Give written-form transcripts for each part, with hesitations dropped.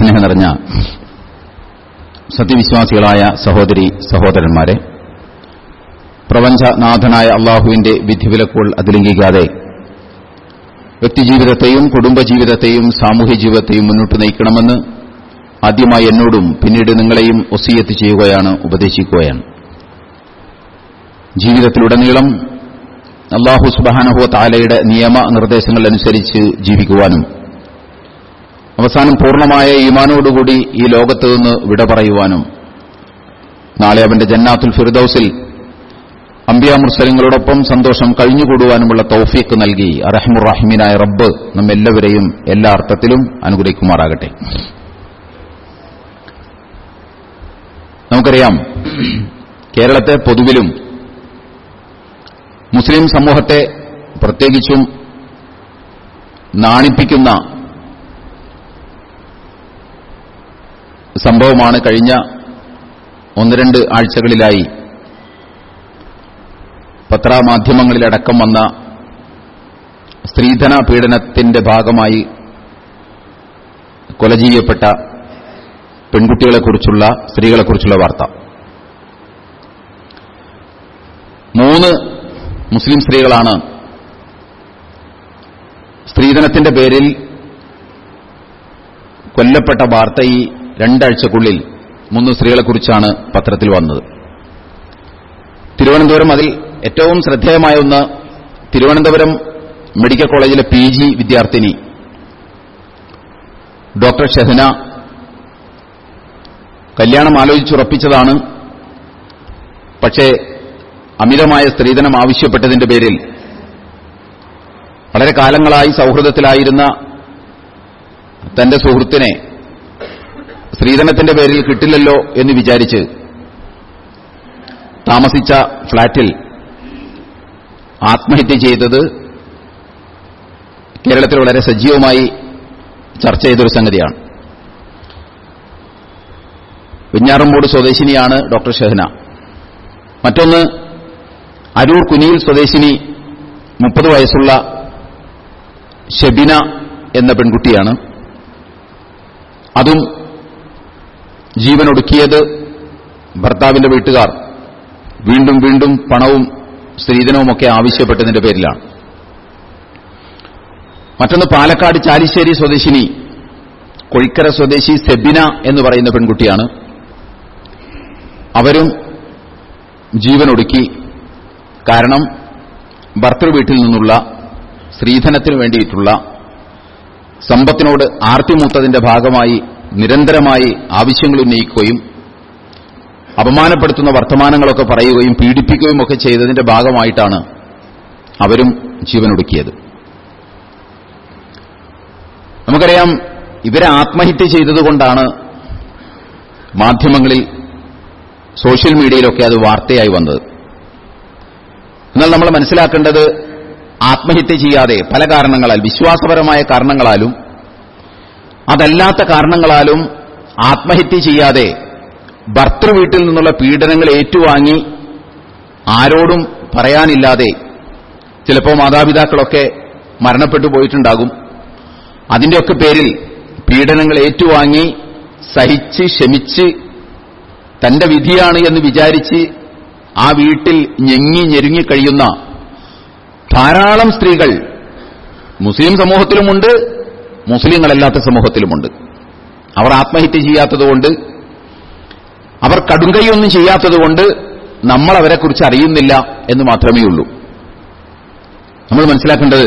സ്നേഹം നിറഞ്ഞ സത്യവിശ്വാസികളായ സഹോദരി സഹോദരന്മാരെ, പ്രപഞ്ചനാഥനായ അള്ളാഹുവിന്റെ വിധിവിലക്കുകൾ അതിലംഘിക്കാതെ വ്യക്തിജീവിതത്തെയും കുടുംബജീവിതത്തെയും സാമൂഹ്യ ജീവിതത്തെയും മുന്നോട്ട് നയിക്കണമെന്ന് ആദ്യമായി എന്നോടും പിന്നീട് നിങ്ങളെയും വസിയ്യത്ത് ചെയ്യുകയാണ്, ഉപദേശിക്കുകയാണ്. ജീവിതത്തിലുടനീളം അല്ലാഹു സുബ്ഹാനഹു വ തആലയുടെ നിയമ നിർദ്ദേശങ്ങൾ അനുസരിച്ച് ജീവിക്കുവാനും അവസാനം പൂർണ്ണമായ ഈമാനോടുകൂടി ഈ ലോകത്ത് നിന്ന് വിട പറയുവാനും നാളെ അവന്റെ ജന്നാത്തുൽ ഫിർദൗസിൽ അംബിയാ മുർസലിങ്ങളോടൊപ്പം സന്തോഷം കഴിഞ്ഞുകൂടുവാനുമുള്ള തൗഫീഖ് നൽകി അർഹമുർ റഹീമീനായ റബ്ബ് നമ്മെല്ലാവരെയും എല്ലാ അർത്ഥത്തിലും അനുഗ്രഹിക്കുമാറാകട്ടെ. നമുക്കറിയാം, കേരളത്തെ പൊതുവിലും മുസ്ലിം സമൂഹത്തെ പ്രത്യേകിച്ചും നാണിപ്പിക്കുന്ന സംഭവമാണ് കഴിഞ്ഞ 1-2 ആഴ്ചകളിലായി പത്രമാധ്യമങ്ങളിലടക്കം വന്ന സ്ത്രീധന പീഡനത്തിന്റെ ഭാഗമായി കൊല ചെയ്യപ്പെട്ട പെൺകുട്ടികളെക്കുറിച്ചുള്ള, സ്ത്രീകളെക്കുറിച്ചുള്ള വാർത്ത. 3 മുസ്ലിം സ്ത്രീകളാണ് സ്ത്രീധനത്തിന്റെ പേരിൽ കൊല്ലപ്പെട്ട വാർത്ത ഈ 2 ആഴ്ചക്കുള്ളിൽ 3 സ്ത്രീകളെക്കുറിച്ചാണ് പത്രത്തിൽ വന്നത്. തിരുവനന്തപുരം, അതിൽ ഏറ്റവും ശ്രദ്ധേയമായ ഒന്ന്, തിരുവനന്തപുരം മെഡിക്കൽ കോളേജിലെ PG വിദ്യാർത്ഥിനി ഡോക്ടർ ഷഹന കല്യാണം ആലോചിച്ചുറപ്പിച്ചതാണ്. പക്ഷേ അമിതമായ സ്ത്രീധനം ആവശ്യപ്പെട്ടതിന്റെ പേരിൽ വളരെ കാലങ്ങളായി സൗഹൃദത്തിലായിരുന്ന തന്റെ സുഹൃത്തിനെ സ്ത്രീധനത്തിന്റെ പേരിൽ കിട്ടില്ലല്ലോ എന്ന് വിചാരിച്ച് താമസിച്ച ഫ്ളാറ്റിൽ ആത്മഹത്യ ചെയ്തത് കേരളത്തിൽ വളരെ സജീവമായി ചർച്ച ചെയ്തൊരു സംഗതിയാണ്. വെഞ്ഞാറമ്മൂട് സ്വദേശിനിയാണ് ഡോക്ടർ ഷഹന. മറ്റൊന്ന് അരൂർ കുനിയിൽ സ്വദേശിനി 30 വയസ്സുള്ള ഷെബിന എന്ന പെൺകുട്ടിയാണ്. അതും ജീവനൊടുക്കിയത് ഭർത്താവിന്റെ വീട്ടുകാർ വീണ്ടും വീണ്ടും പണവും സ്ത്രീധനവുമൊക്കെ ആവശ്യപ്പെട്ടതിന്റെ പേരിലാണ്. മറ്റൊന്ന് പാലക്കാട് ചാലിശ്ശേരി സ്വദേശിനി, കൊഴിക്കര സ്വദേശി സെബിന എന്ന് പറയുന്ന പെൺകുട്ടിയാണ്. അവരും ജീവനൊടുക്കി. കാരണം ഭർത്തൃ വീട്ടിൽ നിന്നുള്ള സ്ത്രീധനത്തിനു വേണ്ടിയിട്ടുള്ള സമ്പത്തിനോട് ആർത്തിമൂത്തതിന്റെ ഭാഗമായി നിരന്തരമായി ആവശ്യങ്ങൾ ഉന്നയിക്കുകയും അപമാനപ്പെടുത്തുന്ന വർത്തമാനങ്ങളൊക്കെ പറയുകയും പീഡിപ്പിക്കുകയും ഒക്കെ ചെയ്തതിന്റെ ഭാഗമായിട്ടാണ് അവരും ജീവനൊടുക്കിയത്. നമുക്കറിയാം, ഇവരെ ആത്മഹത്യ ചെയ്തതുകൊണ്ടാണ് മാധ്യമങ്ങളിൽ, സോഷ്യൽ മീഡിയയിലൊക്കെ അത് വാർത്തയായി വന്നത്. എന്നാൽ നമ്മൾ മനസ്സിലാക്കേണ്ടത്, ആത്മഹത്യ ചെയ്യാതെ പല കാരണങ്ങളാൽ, വിശ്വാസപരമായ കാരണങ്ങളാലും അതല്ലാത്ത കാരണങ്ങളാലും ആത്മഹത്യ ചെയ്യാതെ ഭർത്തൃ വീട്ടിൽ നിന്നുള്ള പീഡനങ്ങൾ ഏറ്റുവാങ്ങി ആരോടും പറയാനില്ലാതെ, ചിലപ്പോൾ മാതാപിതാക്കളൊക്കെ മരണപ്പെട്ടു പോയിട്ടുണ്ടാകും, അതിന്റെയൊക്കെ പേരിൽ പീഡനങ്ങൾ ഏറ്റുവാങ്ങി സഹിച്ച് ക്ഷമിച്ച് തന്റെ വിധിയാണ് എന്ന് വിചാരിച്ച് ആ വീട്ടിൽ ഞെരുങ്ങി കഴിയുന്ന ധാരാളം സ്ത്രീകൾ മുസ്ലിം സമൂഹത്തിലുമുണ്ട്, മുസ്ലിങ്ങളല്ലാത്ത സമൂഹത്തിലുമുണ്ട്. അവർ ആത്മഹത്യ ചെയ്യാത്തതുകൊണ്ട്, അവർ കടുങ്കൈയൊന്നും ചെയ്യാത്തതുകൊണ്ട് നമ്മൾ അവരെക്കുറിച്ച് അറിയുന്നില്ല എന്ന് മാത്രമേ ഉള്ളൂ. നമ്മൾ മനസ്സിലാക്കേണ്ടത്,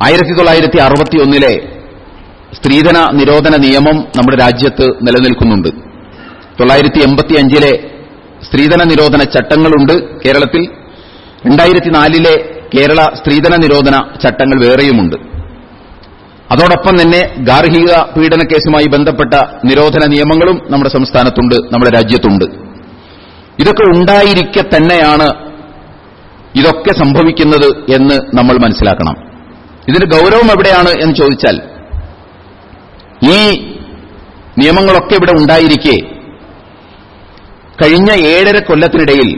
1961 സ്ത്രീധന നിരോധന നിയമം നമ്മുടെ രാജ്യത്ത് നിലനിൽക്കുന്നുണ്ട്. 1985 സ്ത്രീധന നിരോധന ചട്ടങ്ങളുണ്ട് കേരളത്തിൽ. 2004 കേരള സ്ത്രീധന നിരോധന ചട്ടങ്ങൾ വേറെയുമുണ്ട്. അതോടൊപ്പം തന്നെ ഗാർഹിക പീഡന കേസുമായി ബന്ധപ്പെട്ട നിരോധന നിയമങ്ങളും നമ്മുടെ സംസ്ഥാനത്തുണ്ട്, നമ്മുടെ രാജ്യത്തുണ്ട്. ഇതൊക്കെ ഉണ്ടായിരിക്കെ തന്നെയാണ് ഇതൊക്കെ സംഭവിക്കുന്നത് എന്ന് നമ്മൾ മനസ്സിലാക്കണം. ഇതിന്റെ ഗൗരവം എവിടെയാണ് എന്ന് ചോദിച്ചാൽ, ഈ നിയമങ്ങളൊക്കെ ഇവിടെ ഉണ്ടായിരിക്കെ കഴിഞ്ഞ 7.5 കൊല്ലത്തിനിടയിൽ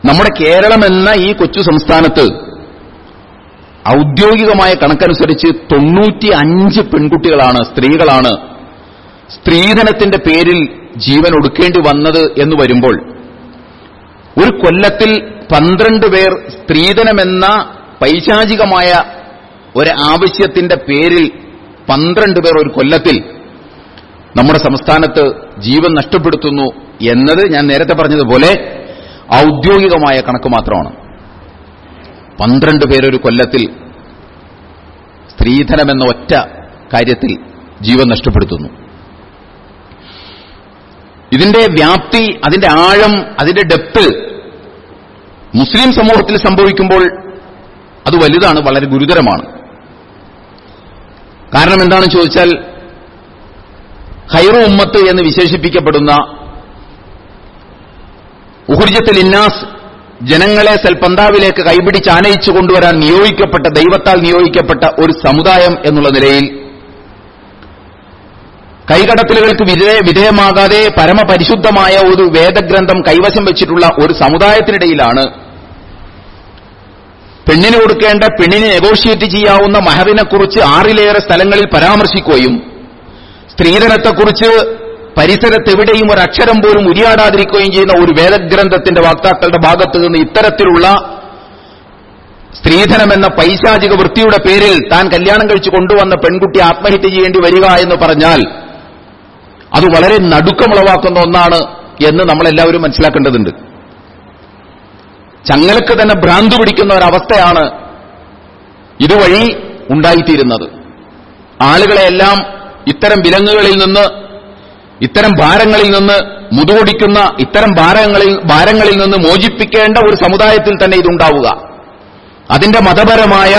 നമ്മുടെ കേരളം എന്ന ഈ കൊച്ചു സംസ്ഥാനത്ത് ഔദ്യോഗികമായ കണക്കനുസരിച്ച് 95 പെൺകുട്ടികളാണ്, സ്ത്രീകളാണ് സ്ത്രീധനത്തിന്റെ പേരിൽ ജീവൻ ഒടുക്കേണ്ടി വന്നത് എന്ന് വരുമ്പോൾ, ഒരു കൊല്ലത്തിൽ 12 പേർ സ്ത്രീധനമെന്ന പൈശാചികമായ ഒരു ആവശ്യത്തിന്റെ പേരിൽ 12 പേർ ഒരു കൊല്ലത്തിൽ നമ്മുടെ സംസ്ഥാനത്ത് ജീവൻ നഷ്ടപ്പെടുത്തുന്നു എന്നത് ഞാൻ നേരത്തെ പറഞ്ഞതുപോലെ ഔദ്യോഗികമായ കണക്ക് മാത്രമാണ്. 12 പേരൊരു കൊല്ലത്തിൽ സ്ത്രീധനമെന്ന ഒറ്റ കാര്യത്തിൽ ജീവൻ നഷ്ടപ്പെടുത്തുന്നു. ഇതിന്റെ വ്യാപ്തി, അതിന്റെ ആഴം, അതിന്റെ ഡെപ്ത് മുസ്ലിം സമൂഹത്തിൽ സംഭവിക്കുമ്പോൾ അത് വലുതാണ്, വളരെ ഗുരുതരമാണ്. കാരണം എന്താണെന്ന് ചോദിച്ചാൽ, ഖൈറു ഉമ്മത്ത് എന്ന് വിശേഷിപ്പിക്കപ്പെടുന്ന ഉഖ്രിജത്തുൽ ലിന്നാസ്, ജനങ്ങളെ സൽപന്താവിലേക്ക് കൈപിടിച്ച് ആനയിച്ചു കൊണ്ടുവരാൻ നിയോഗിക്കപ്പെട്ട, ദൈവത്താൽ നിയോഗിക്കപ്പെട്ട ഒരു സമുദായം എന്നുള്ള നിലയിൽ കൈകടത്തലുകൾക്ക് വിധേയമാകാതെ പരമപരിശുദ്ധമായ ഒരു വേദഗ്രന്ഥം കൈവശം വെച്ചിട്ടുള്ള ഒരു സമുദായത്തിനിടയിലാണ് പെണ്ണിന് കൊടുക്കേണ്ട, പെണ്ണിനെ നെഗോഷിയേറ്റ് ചെയ്യാവുന്ന മഹറിനെക്കുറിച്ച് 6ലേറെ സ്ഥലങ്ങളിൽ പരാമർശിക്കുകയും സ്ത്രീധനത്തെക്കുറിച്ച് പരിസരത്തെവിടെയും ഒരു അക്ഷരം പോലും ഉരിയാടാതിരിക്കുകയും ചെയ്യുന്ന ഒരു വേദഗ്രന്ഥത്തിന്റെ വക്താക്കളുടെ ഭാഗത്ത് നിന്ന് ഇത്തരത്തിലുള്ള സ്ത്രീധനമെന്ന പൈശാചിക വൃത്തിയുടെ പേരിൽ താൻ കല്യാണം കഴിച്ചു കൊണ്ടുവന്ന പെൺകുട്ടി ആത്മഹത്യ ചെയ്യേണ്ടി വരിക എന്ന് പറഞ്ഞാൽ അത് വളരെ നടുക്കമുളവാക്കുന്ന ഒന്നാണ് എന്ന് നമ്മളെല്ലാവരും മനസ്സിലാക്കേണ്ടതുണ്ട്. ചങ്ങലക്ക് തന്നെ ഭ്രാന്ത് പിടിക്കുന്ന ഒരവസ്ഥയാണ് ഇതുവഴി ഉണ്ടായിത്തീരുന്നത്. ആളുകളെയെല്ലാം ഇത്തരം വിലങ്ങുകളിൽ നിന്ന്, ഇത്തരം ഭാരങ്ങളിൽ നിന്ന്, മുതുകൊടിക്കുന്ന ഇത്തരം ഭാരങ്ങളിൽ നിന്ന് മോചിപ്പിക്കേണ്ട ഒരു സമുദായത്തിൽ തന്നെ ഇതുണ്ടാവുക. അതിന്റെ മതപരമായ,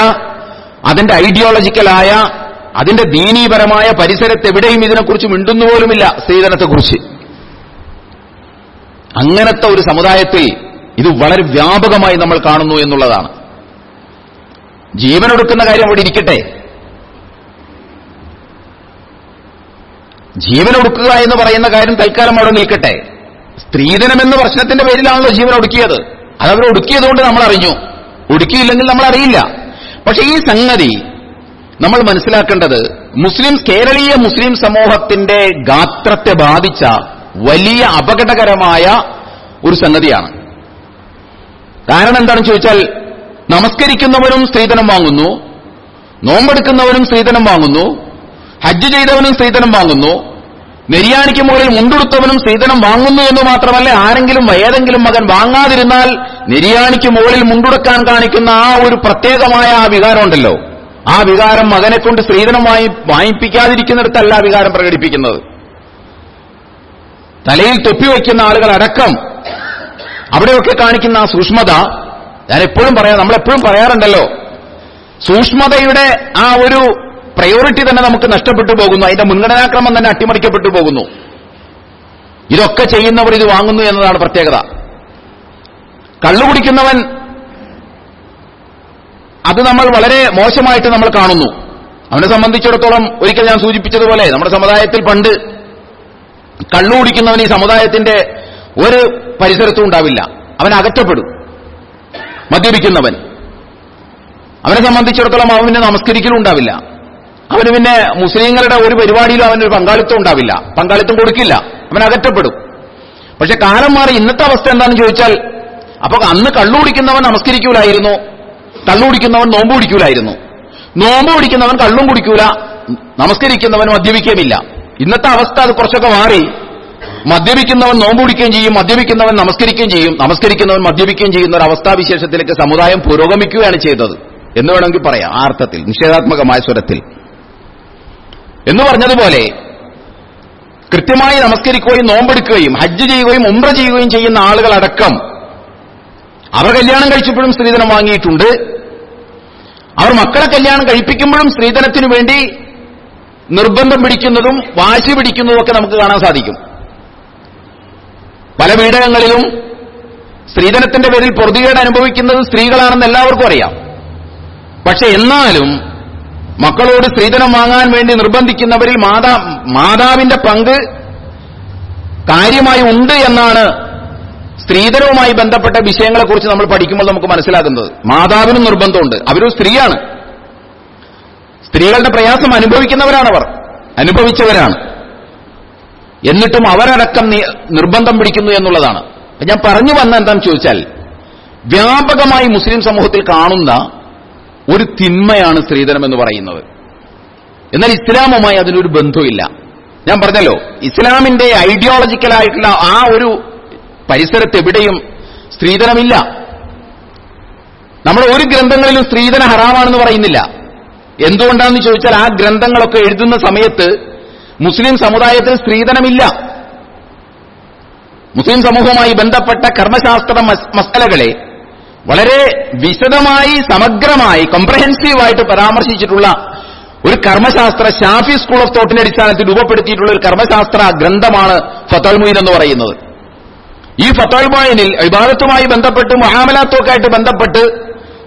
അതിന്റെ ഐഡിയോളജിക്കലായ, അതിന്റെ ദീനീപരമായ പരിസരത്തെവിടെയും ഇതിനെക്കുറിച്ച് മിണ്ടുന്നുപോലുമില്ല, സ്ത്രീധനത്തെക്കുറിച്ച്. അങ്ങനത്തെ ഒരു സമുദായത്തിൽ ഇത് വളരെ വ്യാപകമായി നമ്മൾ കാണുന്നു എന്നുള്ളതാണ്. ജീവനൊടുക്കുന്ന കാര്യം അവിടെ ഇരിക്കട്ടെ, ജീവനൊടുക്കുക എന്ന് പറയുന്ന കാര്യം തൽക്കാലം അവിടെ നിൽക്കട്ടെ. സ്ത്രീധനമെന്ന പ്രശ്നത്തിന്റെ പേരിലാണല്ലോ ജീവൻ ഒടുക്കിയത്. അതവർ ഒടുക്കിയതുകൊണ്ട് നമ്മൾ അറിഞ്ഞു, ഒടുക്കിയില്ലെങ്കിൽ നമ്മൾ അറിയില്ല. പക്ഷെ ഈ സംഗതി നമ്മൾ മനസ്സിലാക്കേണ്ടത് കേരളീയ മുസ്ലിം സമൂഹത്തിന്റെ ഗാത്രത്തെ ബാധിച്ച വലിയ അപകടകരമായ ഒരു സംഗതിയാണ്. കാരണം എന്താണെന്ന് ചോദിച്ചാൽ, നമസ്കരിക്കുന്നവരും സ്ത്രീധനം വാങ്ങുന്നു, നോമ്പെടുക്കുന്നവരും സ്ത്രീധനം വാങ്ങുന്നു, ഹജ്ജ് ചെയ്തവനും സ്ത്രീധനം വാങ്ങുന്നു, നെരിയാണിക്ക് മുകളിൽ മുണ്ടെടുത്തവനും സ്ത്രീധനം വാങ്ങുന്നു എന്ന് മാത്രമല്ല, ആരെങ്കിലും ഏതെങ്കിലും മകൻ വാങ്ങാതിരുന്നാൽ നെരിയാണിക്ക് മുകളിൽ മുണ്ടുടക്കാൻ കാണിക്കുന്ന ആ ഒരു പ്രത്യേകമായ ആ വികാരമുണ്ടല്ലോ, ആ വികാരം മകനെ കൊണ്ട് സ്ത്രീധനം വാങ്ങിപ്പിക്കാതിരിക്കുന്നിടത്തല്ല വികാരം പ്രകടിപ്പിക്കുന്നത്. തലയിൽ തൊപ്പിവയ്ക്കുന്ന ആളുകളടക്കം അവിടെയൊക്കെ കാണിക്കുന്ന ആ സൂക്ഷ്മത, നമ്മളെപ്പോഴും പറയാറുണ്ടല്ലോ, സൂക്ഷ്മതയുടെ ആ ഒരു പ്രയോറിറ്റി തന്നെ നമുക്ക് നഷ്ടപ്പെട്ടു പോകുന്നു, അതിന്റെ മുൻഗണനാക്രമം തന്നെ അട്ടിമറിക്കപ്പെട്ടു പോകുന്നു. ഇതൊക്കെ ചെയ്യുന്നവർ ഇത് വാങ്ങുന്നു എന്നതാണ് പ്രത്യേകത. കള്ളുകുടിക്കുന്നവൻ അത് നമ്മൾ വളരെ മോശമായിട്ട് നമ്മൾ കാണുന്നു. അവനെ സംബന്ധിച്ചിടത്തോളം ഒരിക്കൽ ഞാൻ സൂചിപ്പിച്ചതുപോലെ നമ്മുടെ സമുദായത്തിൽ പണ്ട് കള്ളുകുടിക്കുന്നവൻ ഈ സമുദായത്തിന്റെ ഒരു പരിസരത്തും ഉണ്ടാവില്ല, അവൻ അകറ്റപ്പെടും. മദ്യപിക്കുന്നവൻ, അവനെ സംബന്ധിച്ചിടത്തോളം അവൻ പിന്നെ നമസ്കരിക്കലും ഉണ്ടാവില്ല, അവന് പിന്നെ മുസ്ലിങ്ങളുടെ ഒരു പരിപാടിയിലും അവനൊരു പങ്കാളിത്തം ഉണ്ടാവില്ല, പങ്കാളിത്തം കൊടുക്കില്ല, അവൻ അകറ്റപ്പെടും. പക്ഷെ കാലം മാറി ഇന്നത്തെ അവസ്ഥ എന്താണെന്ന് ചോദിച്ചാൽ, അപ്പൊ അന്ന് കള്ളുകുടിക്കുന്നവൻ നമസ്കരിക്കൂലായിരുന്നു, കള്ളുകുടിക്കുന്നവൻ നോമ്പ് കുടിക്കൂലായിരുന്നു, നോമ്പ് കുടിക്കുന്നവൻ കള്ളും കുടിക്കൂല, നമസ്കരിക്കുന്നവൻ മദ്യപിക്കുകയുമില്ല. ഇന്നത്തെ അവസ്ഥ അത് കുറച്ചൊക്കെ മാറി, മദ്യപിക്കുന്നവൻ നോമ്പ് കുടിക്കുകയും ചെയ്യും, മദ്യപിക്കുന്നവൻ നമസ്കരിക്കുകയും ചെയ്യും, നമസ്കരിക്കുന്നവൻ മദ്യപിക്കുകയും ചെയ്യുന്ന ഒരു അവസ്ഥാവിശേഷത്തിലേക്ക് സമുദായം പുരോഗമിക്കുകയാണ് ചെയ്തത് എന്ന് വേണമെങ്കിൽ പറയാം. ആ അർത്ഥത്തിൽ, നിഷേധാത്മകമായ സ്വരത്തിൽ എന്ന് പറഞ്ഞതുപോലെ കൃത്യമായി നമസ്കരിക്കുകയും നോമ്പെടുക്കുകയും ഹജ്ജ് ചെയ്യുകയും ഉംറ ചെയ്യുകയും ചെയ്യുന്ന ആളുകളടക്കം അവർ കല്യാണം കഴിച്ചപ്പോഴും സ്ത്രീധനം വാങ്ങിയിട്ടുണ്ട്. അവർ മക്കളെ കല്യാണം കഴിപ്പിക്കുമ്പോഴും സ്ത്രീധനത്തിനു വേണ്ടി നിർബന്ധം പിടിക്കുന്നതും വാശി പിടിക്കുന്നതും ഒക്കെ നമുക്ക് കാണാൻ സാധിക്കും. പല വീടകങ്ങളിലും സ്ത്രീധനത്തിന്റെ പേരിൽ പൊറുതികേട് അനുഭവിക്കുന്നത് സ്ത്രീകളാണെന്ന് എല്ലാവർക്കും അറിയാം. പക്ഷെ എന്നാലും മക്കളോട് സ്ത്രീധനം വാങ്ങാൻ വേണ്ടി നിർബന്ധിക്കുന്നവരിൽ മാതാവിന്റെ പങ്ക് കാര്യമായി ഉണ്ട് എന്നാണ് സ്ത്രീധനവുമായി ബന്ധപ്പെട്ട വിഷയങ്ങളെക്കുറിച്ച് നമ്മൾ പഠിക്കുമ്പോൾ നമുക്ക് മനസ്സിലാകുന്നത്. മാതാവിനും നിർബന്ധമുണ്ട്, അവരൊരു സ്ത്രീയാണ്, സ്ത്രീകളുടെ പ്രയാസം അനുഭവിക്കുന്നവരാണവർ, അനുഭവിച്ചവരാണ്. എന്നിട്ടും അവരടക്കം നിർബന്ധം പിടിക്കുന്നു എന്നുള്ളതാണ്. ഞാൻ പറഞ്ഞു വന്ന എന്താണെന്ന് ചോദിച്ചാൽ, വ്യാപകമായി മുസ്ലിം സമൂഹത്തിൽ കാണുന്ന ഒരു തിന്മയാണ് സ്ത്രീധനം എന്ന് പറയുന്നത്. എന്നാൽ ഇസ്ലാമുമായി അതിനൊരു ബന്ധമില്ല. ഞാൻ പറഞ്ഞല്ലോ, ഇസ്ലാമിന്റെ ഐഡിയോളജിക്കലായിട്ടുള്ള ആ ഒരു പരിസരത്ത് എവിടെയും സ്ത്രീധനമില്ല. നമ്മുടെ ഒരു ഗ്രന്ഥങ്ങളിലും സ്ത്രീധന ഹറാമാണെന്ന് പറയുന്നില്ല. എന്തുകൊണ്ടാണെന്ന് ചോദിച്ചാൽ, ആ ഗ്രന്ഥങ്ങളൊക്കെ എഴുതുന്ന സമയത്ത് മുസ്ലിം സമുദായത്തിൽ സ്ത്രീധനമില്ല. മുസ്ലിം സമൂഹവുമായി ബന്ധപ്പെട്ട കർമ്മശാസ്ത്ര മസലകളെ വളരെ വിശദമായി, സമഗ്രമായി, കോംപ്രഹെൻസീവായിട്ട് പരാമർശിച്ചിട്ടുള്ള ഒരു കർമ്മശാസ്ത്ര ഷാഫി സ്കൂൾ ഓഫ് തോട്ടിന്റെ അടിസ്ഥാനത്തിൽ രൂപപ്പെടുത്തിയിട്ടുള്ള ഒരു കർമ്മശാസ്ത്ര ഗ്രന്ഥമാണ് ഫത്വൽ മുഈൻ എന്ന് പറയുന്നത്. ഈ ഫത്വൽ മുഈനിൽ ഇബാദത്തുമായി ബന്ധപ്പെട്ട്, മുആമലാത്തുമായിട്ട് ബന്ധപ്പെട്ട്,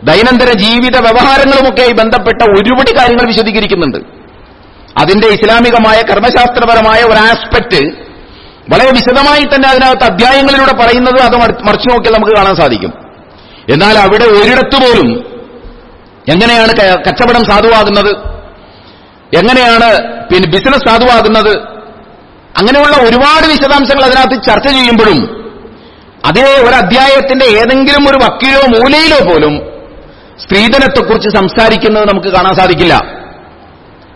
ദൈനംദിന ജീവിത വ്യവഹാരങ്ങളുമൊക്കെയായി ബന്ധപ്പെട്ട ഒരുപടി കാര്യങ്ങൾ വിശദീകരിക്കുന്നുണ്ട്. അതിന്റെ ഇസ്ലാമികമായ കർമ്മശാസ്ത്രപരമായ ഒരു ആസ്പെക്ട് വളരെ വിശദമായി തന്നെ അതിനകത്ത് അധ്യായങ്ങളിലൂടെ പറയുന്നത് അത് മറിച്ചു നോക്കിയാൽ നമുക്ക് കാണാൻ സാധിക്കും. എന്നാൽ അവിടെ ഒരിടത്തു പോലും എങ്ങനെയാണ് കച്ചവടം സാധുവാകുന്നത്, എങ്ങനെയാണ് ബിസിനസ് സാധുവാകുന്നത്, അങ്ങനെയുള്ള ഒരുപാട് വിശദാംശങ്ങൾ അതിനകത്ത് ചർച്ച ചെയ്യുമ്പോഴും അതേ ഒരു അധ്യായത്തിന്റെ ഏതെങ്കിലും ഒരു വക്കിലോ മൂലയിലോ പോലും സ്ത്രീധനത്തെക്കുറിച്ച് സംസാരിക്കുന്നത് നമുക്ക് കാണാൻ സാധിക്കില്ല.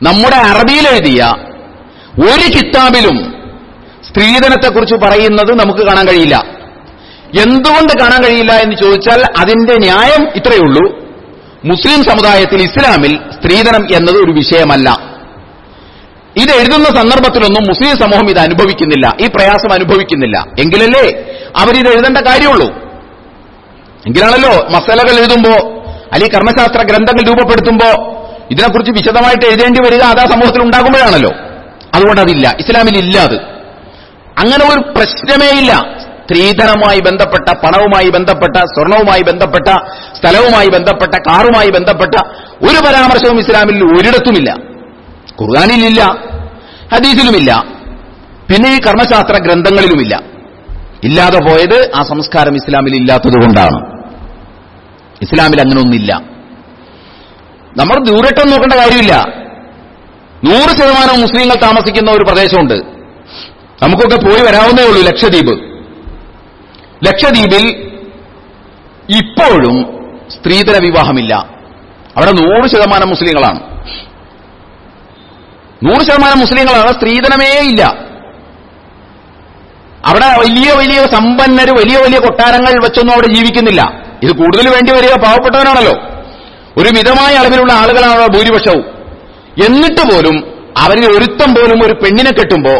നമ്മുടെ അറബിയിൽ എഴുതിയ ഒരു കിതാബിലും സ്ത്രീധനത്തെക്കുറിച്ച് പറയുന്നത് നമുക്ക് കാണാൻ കഴിയില്ല. എന്തുകൊണ്ട് കാണാൻ കഴിയില്ല എന്ന് ചോദിച്ചാൽ, അതിന്റെ ന്യായം ഇത്രയേ ഉള്ളൂ: മുസ്ലിം സമുദായത്തിൽ, ഇസ്ലാമിൽ സ്ത്രീധനം എന്നത് ഒരു വിഷയമല്ല. ഇത് എഴുതുന്ന സന്ദർഭത്തിലൊന്നും മുസ്ലിം സമൂഹം ഇത് അനുഭവിക്കുന്നില്ല, ഈ പ്രയാസം അനുഭവിക്കുന്നില്ല. എങ്കിലല്ലേ അവരിത് എഴുതേണ്ട കാര്യമുള്ളൂ. എങ്കിലാണല്ലോ മസലകൾ എഴുതുമ്പോ, അല്ലെങ്കിൽ കർമ്മശാസ്ത്ര ഗ്രന്ഥങ്ങൾ രൂപപ്പെടുത്തുമ്പോ ഇതിനെക്കുറിച്ച് വിശദമായിട്ട് എഴുതേണ്ടി വരിക അതാ സമൂഹത്തിൽ ഉണ്ടാകുമ്പോഴാണല്ലോ. അതുകൊണ്ട് അതില്ല, ഇസ്ലാമിൽ ഇല്ല. അത് അങ്ങനെ ഒരു പ്രശ്നമേ ഇല്ല. സ്ത്രീധനവുമായി ബന്ധപ്പെട്ട, പണവുമായി ബന്ധപ്പെട്ട, സ്വർണവുമായി ബന്ധപ്പെട്ട, സ്ഥലവുമായി ബന്ധപ്പെട്ട, കാറുമായി ബന്ധപ്പെട്ട ഒരു പരാമർശവും ഇസ്ലാമിൽ ഒരിടത്തുമില്ല. ഖുർആനിലില്ല, ഹദീസിലുമില്ല, പിന്നെ ഈ കർമ്മശാസ്ത്ര ഗ്രന്ഥങ്ങളിലുമില്ല. ഇല്ലാതെ പോയത് ആ സംസ്കാരം ഇസ്ലാമിൽ ഇല്ലാത്തതുകൊണ്ടാണ്. ഇസ്ലാമിൽ അങ്ങനെ ഒന്നില്ല. നമ്മൾ ദൂരട്ടം നോക്കേണ്ട കാര്യമില്ല. 100% മുസ്ലിങ്ങൾ താമസിക്കുന്ന ഒരു പ്രദേശമുണ്ട്, നമുക്കൊക്കെ പോയി വരാവുന്നേ ഉള്ളൂ, ലക്ഷദ്വീപ്. ലക്ഷദ്വീപിൽ ഇപ്പോഴും സ്ത്രീധന വിവാഹമില്ല. അവിടെ 100% മുസ്ലിങ്ങളാണ്. 100% മുസ്ലിങ്ങളാണ്. സ്ത്രീധനമേ ഇല്ല. അവിടെ വലിയ വലിയ സമ്പന്നര്, വലിയ വലിയ കൊട്ടാരങ്ങൾ വെച്ചൊന്നും അവിടെ ജീവിക്കുന്നില്ല. ഇത് കൂടുതൽ വേണ്ടി വരിക പാവപ്പെട്ടവനാണല്ലോ. ഒരു മിതമായ അളവിലുള്ള ആളുകളാണ് ഭൂരിപക്ഷവും. എന്നിട്ട് പോലും അവരിൽ ഒരുത്തം പോലും ഒരു പെണ്ണിനെ കെട്ടുമ്പോ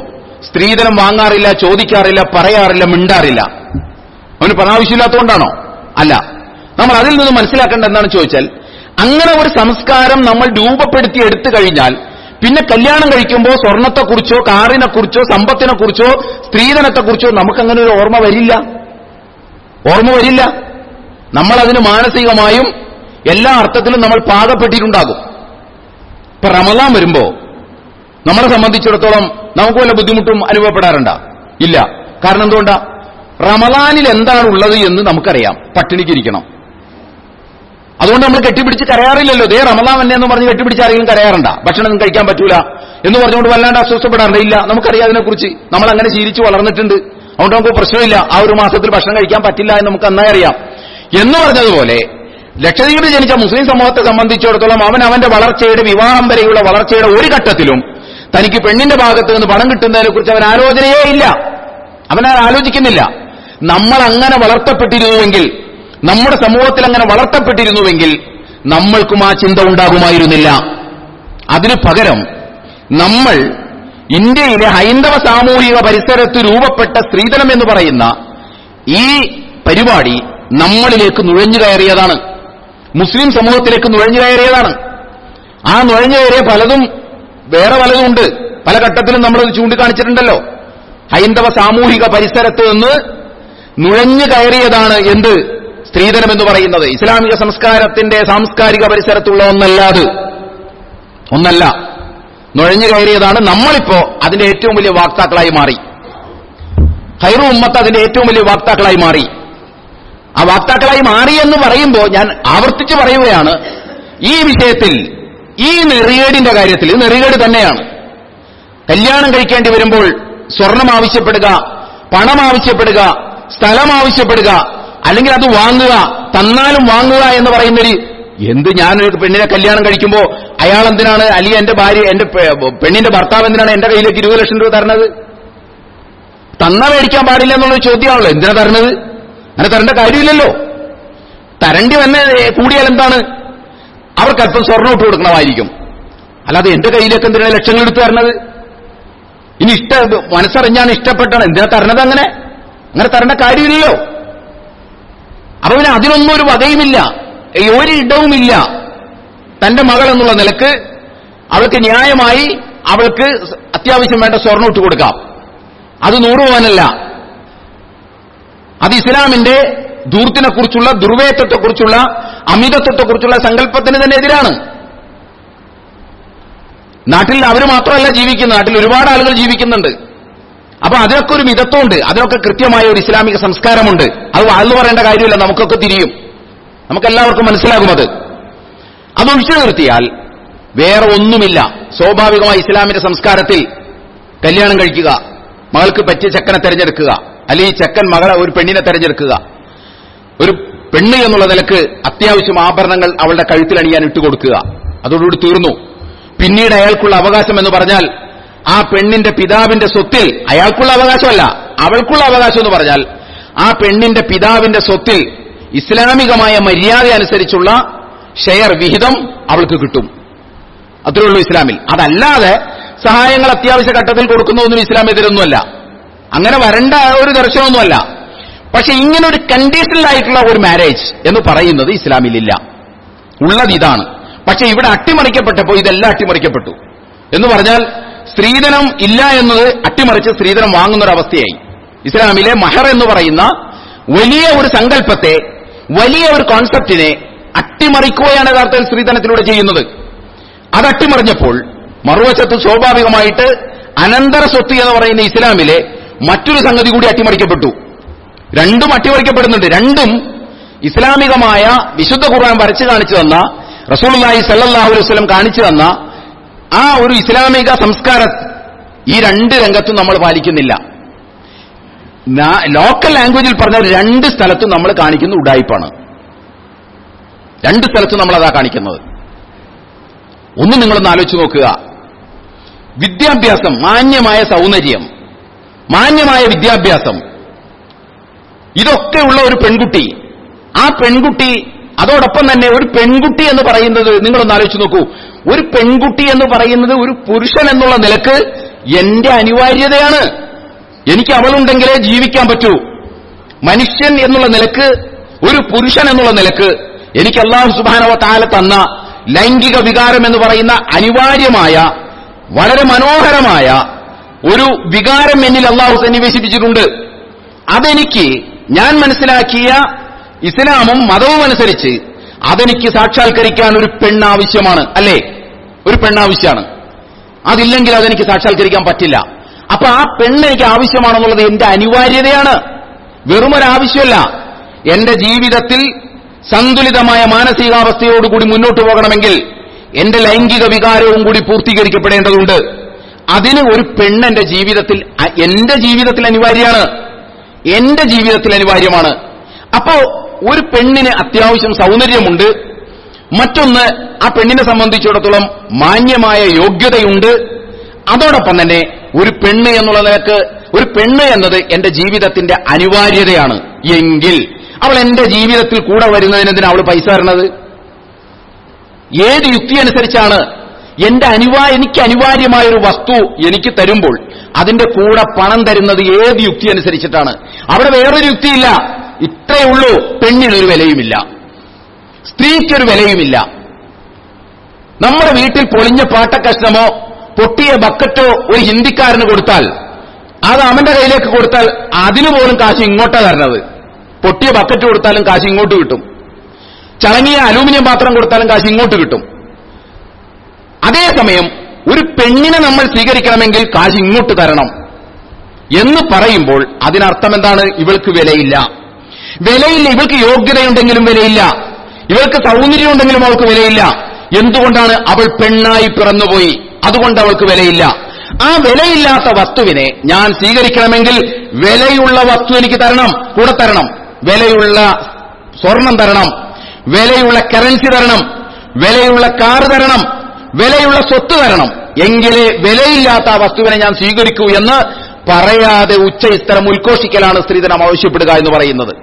സ്ത്രീധനം വാങ്ങാറില്ല, ചോദിക്കാറില്ല, പറയാറില്ല, മിണ്ടാറില്ല. അവന് പണാവശ്യമില്ലാത്തതുകൊണ്ടാണോ? അല്ല. നമ്മൾ അതിൽ നിന്ന് മനസ്സിലാക്കേണ്ട എന്താണെന്ന് ചോദിച്ചാൽ, അങ്ങനെ ഒരു സംസ്കാരം നമ്മൾ രൂപപ്പെടുത്തി എടുത്തു കഴിഞ്ഞാൽ പിന്നെ കല്യാണം കഴിക്കുമ്പോൾ സ്വർണത്തെക്കുറിച്ചോ, കാറിനെക്കുറിച്ചോ, സമ്പത്തിനെക്കുറിച്ചോ, സ്ത്രീധനത്തെക്കുറിച്ചോ നമുക്കങ്ങനെ ഒരു ഓർമ്മ വരില്ല. നമ്മൾ അതിന് മാനസികമായും എല്ലാ അർത്ഥത്തിലും നമ്മൾ പാകപ്പെട്ടിട്ടുണ്ടാകും. ഇപ്പൊ റമളാൻ വരുമ്പോ നമ്മളെ സംബന്ധിച്ചിടത്തോളം നമുക്ക് വല്ല ബുദ്ധിമുട്ടും അനുഭവപ്പെടാറുണ്ടോ? ഇല്ല. കാരണം എന്തുകൊണ്ടാ? റമളാനിൽ എന്താണ് ഉള്ളത് എന്ന് നമുക്കറിയാം. പട്ടിണിക്കിരിക്കണം. അതുകൊണ്ട് നമ്മൾ കെട്ടിപ്പിടിച്ച് കരയാറില്ലല്ലോ. ദേ റമളാൻ തന്നെ എന്ന് പറഞ്ഞ് കെട്ടിപ്പിടിച്ച് ആരെങ്കിലും കരയാറുണ്ടാ? ഭക്ഷണം കഴിക്കാൻ പറ്റൂല എന്ന് പറഞ്ഞുകൊണ്ട് വല്ലാണ്ട് അസ്വസ്ഥപ്പെടാറുണ്ട്? ഇല്ല. നമുക്കറിയാം അതിനെക്കുറിച്ച്. നമ്മൾ അങ്ങനെ ശീലിച്ച് വളർന്നിട്ടുണ്ട്. അതുകൊണ്ട് നമുക്ക് പ്രശ്നമില്ല. ആ ഒരു മാസത്തിൽ ഭക്ഷണം കഴിക്കാൻ പറ്റില്ല എന്ന് നമുക്ക് നന്നായി അറിയാം. എന്ന് പറഞ്ഞതുപോലെ ലക്ഷദ്വീപിൽ ജനിച്ച മുസ്ലിം സമൂഹത്തെ സംബന്ധിച്ചിടത്തോളം അവന്റെ വളർച്ചയുടെ, വിവാഹം വരെയുള്ള വളർച്ചയുടെ ഒരു ഘട്ടത്തിലും തനിക്ക് പെണ്ണിന്റെ ഭാഗത്ത് നിന്ന് പണം കിട്ടുന്നതിനെ കുറിച്ച് അവൻ ആലോചനയേ ഇല്ല. അവനത് ആലോചിക്കുന്നില്ല. നമ്മൾ അങ്ങനെ വളർത്തപ്പെട്ടിരുന്നുവെങ്കിൽ, നമ്മുടെ സമൂഹത്തിൽ അങ്ങനെ വളർത്തപ്പെട്ടിരുന്നുവെങ്കിൽ നമ്മൾക്കും ആ ചിന്ത ഉണ്ടാകുമായിരുന്നില്ല. അതിനു പകരം നമ്മൾ ഇന്ത്യയിലെ ഹൈന്ദവ സാമൂഹിക പരിസരത്ത് രൂപപ്പെട്ട സ്ത്രീധനം എന്ന് പറയുന്ന ഈ പരിപാടി നമ്മളിലേക്ക് നുഴഞ്ഞു കയറിയതാണ്. മുസ്ലിം സമൂഹത്തിലേക്ക് നുഴഞ്ഞു കയറിയതാണ്. ആ നുഴഞ്ഞു കയറിയ പലതും വേറെ പലതും ഉണ്ട്. പല ഘട്ടത്തിലും നമ്മളത് ചൂണ്ടിക്കാണിച്ചിട്ടുണ്ടല്ലോ. ഹൈന്ദവ സാമൂഹിക പരിസരത്ത് നിന്ന് നുഴഞ്ഞു കയറിയതാണ് എന്ത്? സ്ത്രീധനം എന്ന് പറയുന്നത്. ഇസ്ലാമിക സംസ്കാരത്തിന്റെ സാംസ്കാരിക പരിസരത്തുള്ള ഒന്നല്ല, നുഴഞ്ഞു കയറിയതാണ്. നമ്മളിപ്പോ അതിന്റെ ഏറ്റവും വലിയ വാക്താക്കളായി മാറി. ഖൈറു ഉമ്മത്ത് അതിന്റെ ഏറ്റവും വലിയ വാക്താക്കളായി മാറി. ആ വാക്താക്കളായി മാറി എന്ന് പറയുമ്പോൾ ഞാൻ ആവർത്തിച്ച് പറയുകയാണ്, ഈ വിഷയത്തിൽ ഈ നെറികേടിന്റെ കാര്യത്തിൽ നെറികേട് തന്നെയാണ്. കല്യാണം കഴിക്കേണ്ടി വരുമ്പോൾ സ്വർണം ആവശ്യപ്പെടുക, പണം ആവശ്യപ്പെടുക, സ്ഥലം ആവശ്യപ്പെടുക, അല്ലെങ്കിൽ അത് വാങ്ങുക, തന്നാലും വാങ്ങുക എന്ന് പറയുന്നൊരു എന്ത്. ഞാനൊരു പെണ്ണിനെ കല്യാണം കഴിക്കുമ്പോ അയാൾ എന്തിനാണ്, അല്ലെങ്കിൽ എന്റെ ഭാര്യ, എന്റെ പെണ്ണിന്റെ ഭർത്താവ് എന്തിനാണ് എന്റെ കയ്യിലേക്ക് 20 ലക്ഷം രൂപ തരണത്? തന്നാ മേടിക്കാൻ പാടില്ല എന്നുള്ളൊരു ചോദ്യമാണല്ലോ. എന്തിനാ തരണത്? അങ്ങനെ തരേണ്ട കാര്യമില്ലല്ലോ. തരണ്ടി തന്നെ കൂടിയാൽ എന്താണ്, അവർക്ക് അല്പം സ്വർണ്ണം ഇട്ട് കൊടുക്കണമായിരിക്കും. അല്ലാതെ എന്റെ കയ്യിലേക്ക് എന്തിനാണ് ലക്ഷങ്ങൾ എടുത്ത് തരണത്? ഇനി മനസ്സറിഞ്ഞാണ് ഇഷ്ടപ്പെട്ടാണ് എന്തിനാ തരണത്? അങ്ങനെ തരേണ്ട കാര്യമില്ലല്ലോ. അപ്പൊ പിന്നെ അതിനൊന്നും ഒരു വകയുമില്ല, ഒരിടവുമില്ല. തന്റെ മകൾ എന്നുള്ള നിലക്ക് അവൾക്ക് ന്യായമായി അവൾക്ക് അത്യാവശ്യം വേണ്ട സ്വർണ്ണം ഇട്ട് കൊടുക്കാം. അത് 100 പവനല്ല. അത് ഇസ്ലാമിന്റെ ധൂർത്തിനെക്കുറിച്ചുള്ള, ദുർവേദത്തെക്കുറിച്ചുള്ള, അമിതത്വത്തെക്കുറിച്ചുള്ള സങ്കല്പത്തിന് തന്നെ എതിരാണ്. നാട്ടിൽ അവർ മാത്രമല്ല ജീവിക്കുന്നത്, നാട്ടിൽ ഒരുപാട് ആളുകൾ ജീവിക്കുന്നുണ്ട്. അപ്പൊ അതിനൊക്കെ ഒരു മിതത്വമുണ്ട്, അതിനൊക്കെ കൃത്യമായ ഒരു ഇസ്ലാമിക സംസ്കാരമുണ്ട്. അത് വാഴ്ന്നു പറയേണ്ട കാര്യമില്ല, നമുക്കൊക്കെ തിരിയും, നമുക്കെല്ലാവർക്കും മനസ്സിലാകും. അതൊഴിച്ചു നിർത്തിയാൽ വേറെ ഒന്നുമില്ല. സ്വാഭാവികമായി ഇസ്ലാമിന്റെ സംസ്കാരത്തിൽ കല്യാണം കഴിക്കുക, മകൾക്ക് പറ്റിയ ചെക്കനെ തെരഞ്ഞെടുക്കുക, അല്ലെങ്കിൽ ചെക്കൻ മകളെ ഒരു പെണ്ണിനെ തെരഞ്ഞെടുക്കുക, ഒരു പെണ്ണ് എന്നുള്ള നിലക്ക് അത്യാവശ്യം ആഭരണങ്ങൾ അവളുടെ കഴുത്തിൽ അണിയാൻ ഇട്ടുകൊടുക്കുക, അതോടുകൂടി തീർന്നു. പിന്നീട് അയാൾക്കുള്ള അവകാശം എന്ന് പറഞ്ഞാൽ ആ പെണ്ണിന്റെ പിതാവിന്റെ സ്വത്തിൽ, അയാൾക്കുള്ള അവകാശമല്ല അവൾക്കുള്ള അവകാശം എന്ന് പറഞ്ഞാൽ ആ പെണ്ണിന്റെ പിതാവിന്റെ സ്വത്തിൽ ഇസ്ലാമികമായ മര്യാദ അനുസരിച്ചുള്ള ഷെയർ വിഹിതം അവൾക്ക് കിട്ടും. അത്രേ ഉള്ളൂ ഇസ്ലാമിൽ. അതല്ലാതെ സഹായങ്ങൾ അത്യാവശ്യ ഘട്ടത്തിൽ കൊടുക്കുന്നതൊന്നും ഇസ്ലാം എതിരൊന്നുമല്ല, അങ്ങനെ വരേണ്ട ഒരു ദർശനമൊന്നുമല്ല. പക്ഷെ ഇങ്ങനെ ഒരു കണ്ടീഷണലായിട്ടുള്ള ഒരു മാരേജ് എന്ന് പറയുന്നത് ഇസ്ലാമിലില്ല. ഉള്ളത് ഇതാണ്. പക്ഷെ ഇവിടെ അട്ടിമറിക്കപ്പെട്ടപ്പോൾ ഇതെല്ലാം അട്ടിമറിക്കപ്പെട്ടു. എന്ന് പറഞ്ഞാൽ സ്ത്രീധനം ഇല്ല എന്നത് അട്ടിമറിച്ച് സ്ത്രീധനം വാങ്ങുന്നൊരവസ്ഥയായി. ഇസ്ലാമിലെ മഹർ എന്ന് പറയുന്ന വലിയ ഒരു സങ്കല്പത്തെ, വലിയ ഒരു കോൺസെപ്റ്റിനെ അട്ടിമറിക്കുകയാണ് യഥാർത്ഥത്തിൽ സ്ത്രീധനത്തിലൂടെ ചെയ്യുന്നത്. അത് അട്ടിമറിഞ്ഞപ്പോൾ മറുവശത്ത് സ്വാഭാവികമായിട്ട് അനന്തര സ്വത്ത് എന്ന് പറയുന്ന ഇസ്ലാമിലെ മറ്റൊരു സംഗതി കൂടി അട്ടിമറിക്കപ്പെട്ടു. രണ്ടും അട്ടിമറിക്കപ്പെടുന്നുണ്ട്. രണ്ടും ഇസ്ലാമികമായ വിശുദ്ധ ഖുർആൻ വരച്ചു കാണിച്ചു തന്ന, റസൂലുള്ളാഹി സ്വല്ലല്ലാഹു അലൈഹി വസല്ലം കാണിച്ചു തന്ന ആ ഒരു ഇസ്ലാമിക സംസ്കാരം ഈ രണ്ട് രംഗത്തും നമ്മൾ പാലിക്കുന്നില്ല. ലോക്കൽ ലാംഗ്വേജിൽ പറഞ്ഞാൽ 2 സ്ഥലത്തും നമ്മൾ കാണിക്കുന്ന ഉഡായിപ്പാണ്. 2 സ്ഥലത്തും നമ്മൾ അതാ കാണിക്കുന്നത്. ഒന്ന് നിങ്ങളൊന്ന് ആലോചിച്ച് നോക്കുക. വിദ്യാഭ്യാസം, മാന്യമായ സൗന്ദര്യം, മാന്യമായ വിദ്യാഭ്യാസം, ഇതൊക്കെയുള്ള ഒരു പെൺകുട്ടി, ആ പെൺകുട്ടി അതോടൊപ്പം തന്നെ ഒരു പെൺകുട്ടി എന്ന് പറയുന്നത് നിങ്ങളൊന്ന് ആലോചിച്ച് നോക്കൂ. ഒരു പെൺകുട്ടി എന്ന് പറയുന്നത് ഒരു പുരുഷൻ എന്നുള്ള നിലക്ക് എന്റെ അനിവാര്യതയാണ്. എനിക്ക് അവളുണ്ടെങ്കിലേ ജീവിക്കാൻ പറ്റൂ. മനുഷ്യൻ എന്നുള്ള നിലക്ക്, ഒരു പുരുഷൻ എന്നുള്ള നിലക്ക് എനിക്ക് അല്ലാഹു സുബ്ഹാനഹു വ തആല തന്ന ലൈംഗിക വികാരം എന്ന് പറയുന്ന അനിവാര്യമായ, വളരെ മനോഹരമായ ഒരു വികാരം എന്നിൽ അല്ലാഹു സന്നിവേശിപ്പിച്ചിട്ടുണ്ട്. അതെനിക്ക്, ഞാൻ മനസ്സിലാക്കിയ ഇസ്ലാമും മതവും അനുസരിച്ച് അതെനിക്ക് സാക്ഷാത്കരിക്കാൻ ഒരു പെണ്ണാവശ്യമാണ്, അല്ലേ? ഒരു പെണ്ണാവശ്യമാണ്. അതില്ലെങ്കിൽ അതെനിക്ക് സാക്ഷാത്കരിക്കാൻ പറ്റില്ല. അപ്പൊ ആ പെണ്ണ് എനിക്ക് ആവശ്യമാണെന്നുള്ളത് എന്റെ അനിവാര്യതയാണ്, വെറുമൊരാവശ്യമല്ല. എന്റെ ജീവിതത്തിൽ സന്തുലിതമായ മാനസികാവസ്ഥയോടുകൂടി മുന്നോട്ട് പോകണമെങ്കിൽ എന്റെ ലൈംഗിക വികാരവും കൂടി പൂർത്തീകരിക്കപ്പെടേണ്ടതുണ്ട്. അതിന് ഒരു പെണ്ണ് എന്റെ ജീവിതത്തിൽ അനിവാര്യമാണ്, എന്റെ ജീവിതത്തിൽ അനിവാര്യമാണ്. അപ്പോ ഒരു പെണ്ണിന് അത്യാവശ്യം സൗന്ദര്യമുണ്ട്, മറ്റൊന്ന് ആ പെണ്ണിനെ സംബന്ധിച്ചിടത്തോളം മാന്യമായ യോഗ്യതയുണ്ട്. അതോടൊപ്പം തന്നെ ഒരു പെണ്ണ് എന്നുള്ള നിലക്ക്, ഒരു പെണ്ണ് എന്നത് എന്റെ ജീവിതത്തിന്റെ അനിവാര്യതയാണ് എങ്കിൽ അവൾ എന്റെ ജീവിതത്തിൽ കൂടെ വരുന്നതിനെന്തിനാ അവൾ പൈസ തരണത്? ഏത് യുക്തി അനുസരിച്ചാണ് എനിക്ക് അനിവാര്യമായ ഒരു വസ്തു എനിക്ക് തരുമ്പോൾ അതിന്റെ കൂടെ പണം തരുന്നത്? ഏത് യുക്തി അനുസരിച്ചിട്ടാണ്? അവിടെ വേറൊരു യുക്തിയില്ല. ഇത്രയേ ഉള്ളൂ. പെണ്ണിനൊരു വിലയുമില്ല, സ്ത്രീക്കൊരു വിലയുമില്ല. നമ്മുടെ വീട്ടിൽ പൊളിഞ്ഞ പാട്ടക്കഷ്ണമോ പൊട്ടിയ ബക്കറ്റോ ഒരു ഹിന്ദിക്കാരന് കൊടുത്താൽ, അത് അവന്റെ കയ്യിലേക്ക് കൊടുത്താൽ അതിനു പോലും കാശ് ഇങ്ങോട്ടാ തരണത്. പൊട്ടിയ ബക്കറ്റ് കൊടുത്താലും കാശ് ഇങ്ങോട്ട് കിട്ടും, ചളങ്ങിയ അലൂമിനിയം പാത്രം കൊടുത്താലും കാശ് ഇങ്ങോട്ട് കിട്ടും. അതേസമയം ഒരു പെണ്ണിനെ നമ്മൾ സ്വീകരിക്കണമെങ്കിൽ കാശ് ഇങ്ങോട്ട് തരണം എന്ന് പറയുമ്പോൾ അതിനർത്ഥം എന്താണ്? ഇവൾക്ക് വിലയില്ല. ഇവൾക്ക് യോഗ്യതയുണ്ടെങ്കിലും വിലയില്ല, ഇവൾക്ക് സൗന്ദര്യം ഉണ്ടെങ്കിലും അവൾക്ക് വിലയില്ല. എന്തുകൊണ്ടാണ്? അവൾ പെണ്ണായി പിറന്നുപോയി, അതുകൊണ്ട് അവൾക്ക് വിലയില്ല. ആ വിലയില്ലാത്ത വസ്തുവിനെ ഞാൻ സ്വീകരിക്കണമെങ്കിൽ വിലയുള്ള വസ്തു എനിക്ക് തരണം, കൂടെ തരണം. വിലയുള്ള സ്വർണം തരണം, വിലയുള്ള കറൻസി തരണം, വിലയുള്ള കാർ തരണം, വിലയുള്ള സ്വത്ത് തരണം. എങ്കിലേ വിലയില്ലാത്ത ആ വസ്തുവിനെ ഞാൻ സ്വീകരിക്കൂ എന്ന് പറയാതെ ഉച്ചയിസ്തരം ഉദ്ഘോഷിക്കലാണ് സ്ത്രീധനം ആവശ്യപ്പെടുക എന്ന് പറയുന്നത്.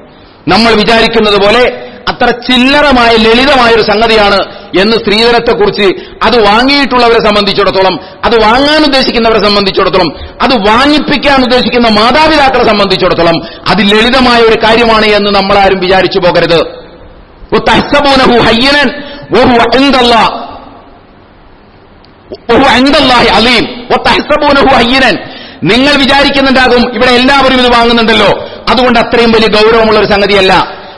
നമ്മൾ വിചാരിക്കുന്നത് പോലെ അത്ര ചില്ലറമായ ലളിതമായൊരു സംഗതിയാണ് എന്ന് സ്ത്രീധനത്തെക്കുറിച്ച് അത് വാങ്ങിയിട്ടുള്ളവരെ സംബന്ധിച്ചിടത്തോളം, അത് വാങ്ങാൻ ഉദ്ദേശിക്കുന്നവരെ സംബന്ധിച്ചിടത്തോളം, അത് വാങ്ങിപ്പിക്കാൻ ഉദ്ദേശിക്കുന്ന മാതാപിതാക്കളെ സംബന്ധിച്ചിടത്തോളം അത് ലളിതമായ ഒരു കാര്യമാണ് എന്ന് നമ്മളാരും വിചാരിച്ചു പോകരുത്. തഹ്സബൂനഹു ഹയ്യനൻ വഹുവ ഇൻദല്ലാഹ് അലീം വതഹ്സബൂനഹു ഹയ്യനൻ. നിങ്ങൾ വിചാരിക്കുന്നുണ്ടാകും ഇവിടെ എല്ലാവരും ഇത് വാങ്ങുന്നുണ്ടല്ലോ, അതുകൊണ്ട് അത്രയും വലിയ ഗൗരവമുള്ള ഒരു സംഗതിയല്ല.